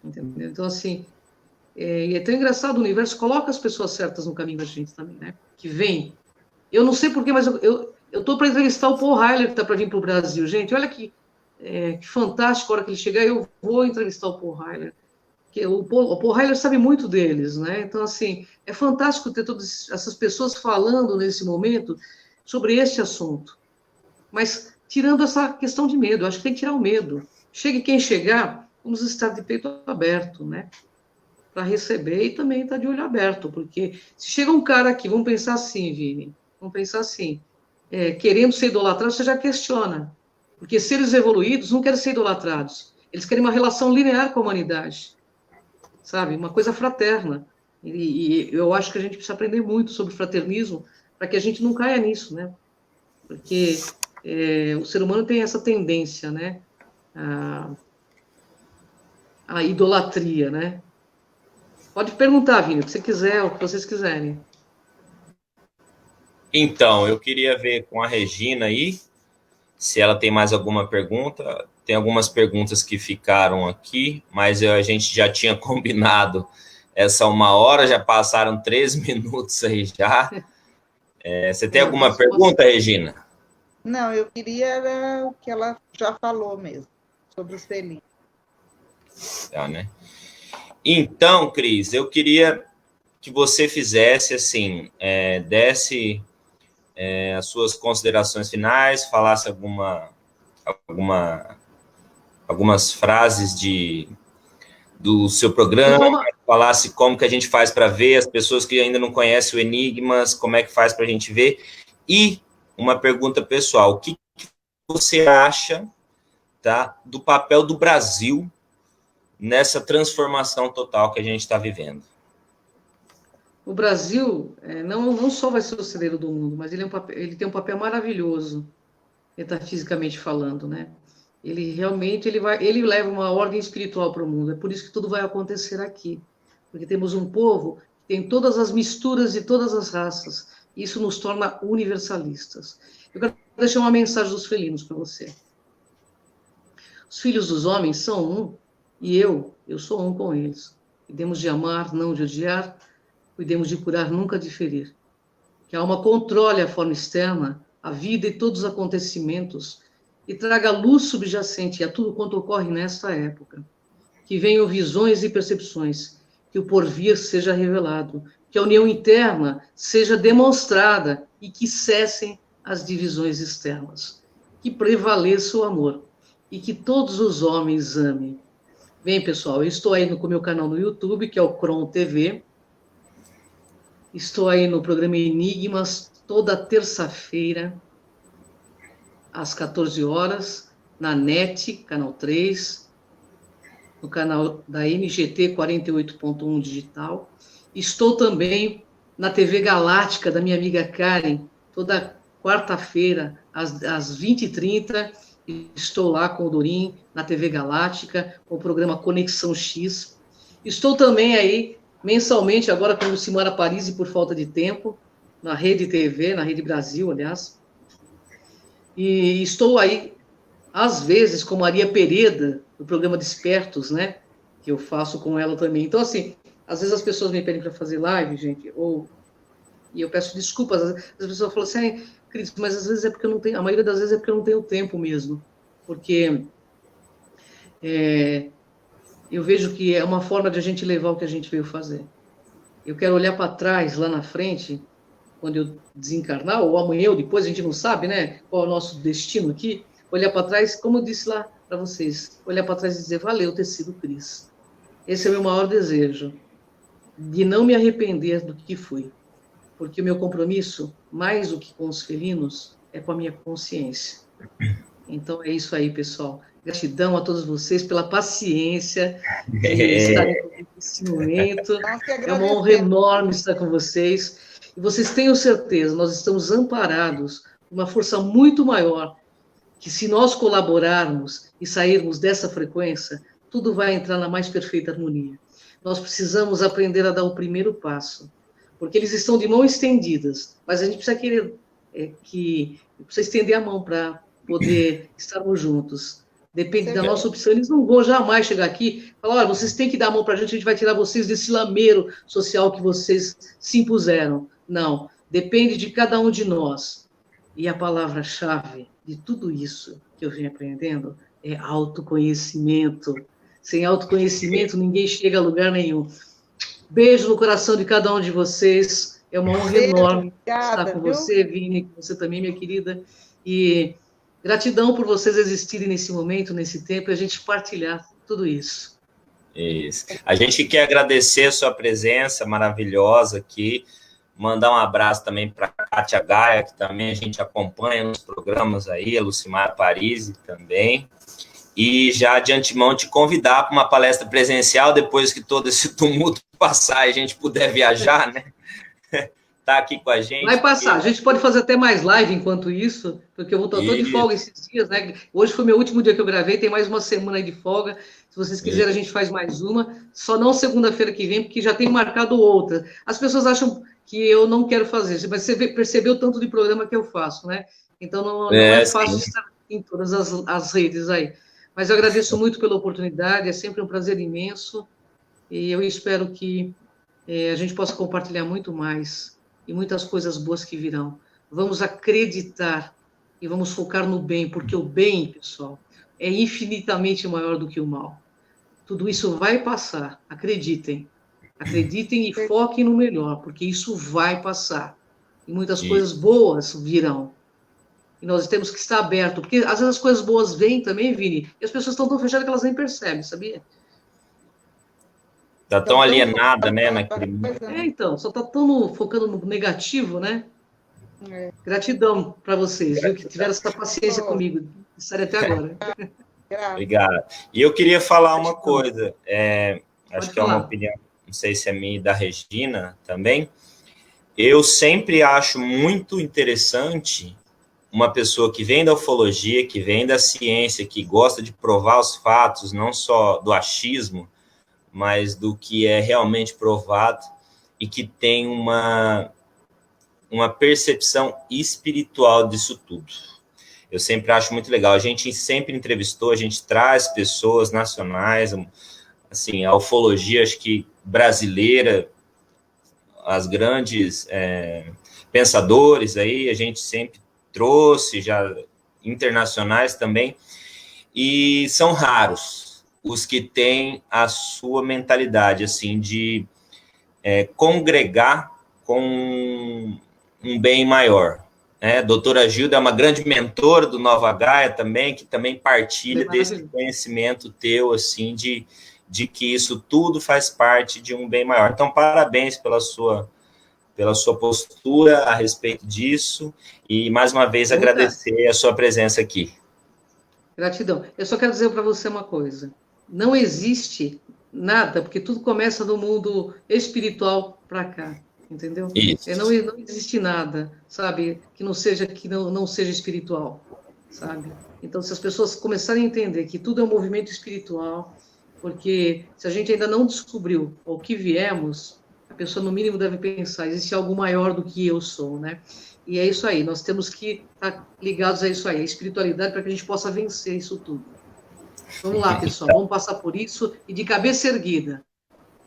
entendeu? Então, assim, é tão engraçado, o universo coloca as pessoas certas no caminho da gente também, né? Que vem. Eu não sei porquê, mas eu estou para entrevistar o Paul Heiler, que está para vir para o Brasil. Gente, olha que fantástico, a hora que ele chegar, eu vou entrevistar o Paul Heiler. O Paul Heiler sabe muito deles, né? Então, assim, é fantástico ter todas essas pessoas falando nesse momento sobre este assunto. Mas tirando essa questão de medo, acho que tem que tirar o medo. Chegue quem chegar, vamos estar de peito aberto, né? Para receber e também estar de olho aberto, porque se chega um cara aqui, vamos pensar assim, Vini, querendo ser idolatrado, você já questiona. Porque seres evoluídos não querem ser idolatrados. Eles querem uma relação linear com a humanidade. Sabe? Uma coisa fraterna. E eu acho que a gente precisa aprender muito sobre fraternismo para que a gente não caia nisso, né? Porque o ser humano tem essa tendência, né? A idolatria, né? Pode perguntar, Vini, o que você quiser, o que vocês quiserem. Então, eu queria ver com a Regina aí, se ela tem mais alguma pergunta. Tem algumas perguntas que ficaram aqui, mas a gente já tinha combinado essa 1 hora, já passaram 3 minutos aí já. Você tem alguma pergunta, Regina? Não, eu queria o que ela já falou mesmo, sobre os felinos. Tá, né? Então, Cris, eu queria que você fizesse assim, desse as suas considerações finais, falasse algumas frases do seu programa, falasse como que a gente faz para ver, as pessoas que ainda não conhecem o Enigmas, como é que faz para a gente ver, e uma pergunta pessoal, o que você acha, tá, do papel do Brasil nessa transformação total que a gente está vivendo? O Brasil não só vai ser o celeiro do mundo, mas ele tem um papel maravilhoso, metafisicamente falando, né? Ele realmente ele leva uma ordem espiritual para o mundo. É por isso que tudo vai acontecer aqui, porque temos um povo que tem todas as misturas de todas as raças. E isso nos torna universalistas. Eu quero deixar uma mensagem dos felinos para você. Os filhos dos homens são um, e eu sou um com eles. Cuidemos de amar, não de odiar. Cuidemos de curar, nunca de ferir. Que a alma controle a forma externa, a vida e todos os acontecimentos, e traga luz subjacente a tudo quanto ocorre nesta época. Que venham visões e percepções, que o porvir seja revelado, que a união interna seja demonstrada e que cessem as divisões externas. Que prevaleça o amor e que todos os homens amem. Bem, pessoal, eu estou aí com o meu canal no YouTube, que é o Cron TV. Estou aí no programa Enigmas, toda terça-feira, às 14 horas, na NET, canal 3, no canal da MGT 48.1 Digital. Estou também na TV Galáctica, da minha amiga Karen, toda quarta-feira, às 20h30, estou lá com o Dorim, na TV Galáctica, com o programa Conexão X. Estou também aí, mensalmente, agora com o Simara Paris, por falta de tempo, na Rede TV, na Rede Brasil, aliás. E estou aí, às vezes, com Maria Pereda, do programa Despertos, né? Que eu faço com ela também. Então, assim, às vezes as pessoas me pedem para fazer live, gente, e eu peço desculpas. As pessoas falam assim, Cris, mas às vezes é porque eu não tenho, a maioria das vezes é porque eu não tenho tempo mesmo. Porque eu vejo que é uma forma de a gente levar o que a gente veio fazer. Eu quero olhar para trás, lá na frente, quando eu desencarnar, ou amanhã ou depois, a gente não sabe, né, qual é o nosso destino aqui, olhar para trás, como eu disse lá para vocês, olhar para trás e dizer, valeu ter sido Cris. Esse é o meu maior desejo, de não me arrepender do que fui, porque o meu compromisso, mais do que com os felinos, é com a minha consciência. Então é isso aí, pessoal. Gratidão a todos vocês pela paciência de estarem comigo nesse momento. É uma honra enorme estar com vocês. E vocês tenham certeza, nós estamos amparados por uma força muito maior, que se nós colaborarmos e sairmos dessa frequência, tudo vai entrar na mais perfeita harmonia. Nós precisamos aprender a dar o primeiro passo, porque eles estão de mãos estendidas, mas a gente precisa querer precisa estender a mão para poder estarmos juntos. Depende da nossa opção. Eles não vão jamais chegar aqui e falar, olha, vocês têm que dar a mão para a gente vai tirar vocês desse lameiro social que vocês se impuseram. Não, depende de cada um de nós. E a palavra-chave de tudo isso que eu venho aprendendo é autoconhecimento. Sem autoconhecimento, ninguém chega a lugar nenhum. Beijo no coração de cada um de vocês. É uma honra enorme estar com você, Vini, com você também, minha querida. E gratidão por vocês existirem nesse momento, nesse tempo, e a gente partilhar tudo isso. Isso. A gente quer agradecer a sua presença maravilhosa aqui, mandar um abraço também para a Kátia Gaia, que também a gente acompanha nos programas aí, a Lucimara Parisi também. E já de antemão te convidar para uma palestra presencial, depois que todo esse tumulto passar e a gente puder viajar, né? Tá aqui com a gente. Vai passar, a gente pode fazer até mais live enquanto isso, porque eu estou de folga esses dias, né? Hoje foi meu último dia que eu gravei, tem mais uma semana aí de folga. Se vocês quiserem, a gente faz mais uma, só não segunda-feira que vem, porque já tem marcado outra. As pessoas acham que eu não quero fazer, mas você percebeu o tanto de programa que eu faço, né? Então não é fácil estar em todas as redes aí. Mas eu agradeço muito pela oportunidade, é sempre um prazer imenso, e eu espero que a gente possa compartilhar muito mais, e muitas coisas boas que virão. Vamos acreditar e vamos focar no bem, porque o bem, pessoal, é infinitamente maior do que o mal. Tudo isso vai passar, acreditem. Acreditem e foquem no melhor, porque isso vai passar. E muitas coisas boas virão. E nós temos que estar abertos, porque às vezes as coisas boas vêm também, Vini, e as pessoas estão tão fechadas que elas nem percebem, sabia? Está tão alienada, né, então, só está tão focando no negativo, né? Gratidão para vocês, viu, que tiveram essa paciência comigo, estarem até agora. Obrigado. E eu queria falar uma coisa, acho que é uma opinião, não sei se é minha e da Regina também. Eu sempre acho muito interessante uma pessoa que vem da ufologia, que vem da ciência, que gosta de provar os fatos, não só do achismo, mas do que é realmente provado e que tem uma percepção espiritual disso tudo. Eu sempre acho muito legal. A gente sempre entrevistou, a gente traz pessoas nacionais, assim, a ufologia, acho que brasileira, as grandes pensadores aí, a gente sempre trouxe já internacionais também, e são raros os que têm a sua mentalidade, assim, de congregar com um bem maior. Doutora Gilda é uma grande mentora do Nova Gaia também, que também partilha desse conhecimento teu, assim, de que isso tudo faz parte de um bem maior. Então, parabéns pela sua postura a respeito disso, e, mais uma vez, agradecer a sua presença aqui. Gratidão. Eu só quero dizer para você uma coisa. Não existe nada, porque tudo começa no mundo espiritual para cá. Entendeu? Isso. Não existe nada, sabe, que não seja espiritual, sabe? Então, se as pessoas começarem a entender que tudo é um movimento espiritual, porque se a gente ainda não descobriu o que viemos, a pessoa no mínimo deve pensar, existe algo maior do que eu sou, né? E é isso aí, nós temos que estar ligados a isso aí, a espiritualidade, para que a gente possa vencer isso tudo. Vamos lá, pessoal, vamos passar por isso e de cabeça erguida.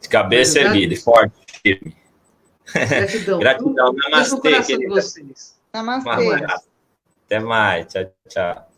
De cabeça erguida, forte, firme. Gratidão. Gratidão. Namastê, Beijo no coração de vocês. Namastê. Até mais. Tchau, tchau.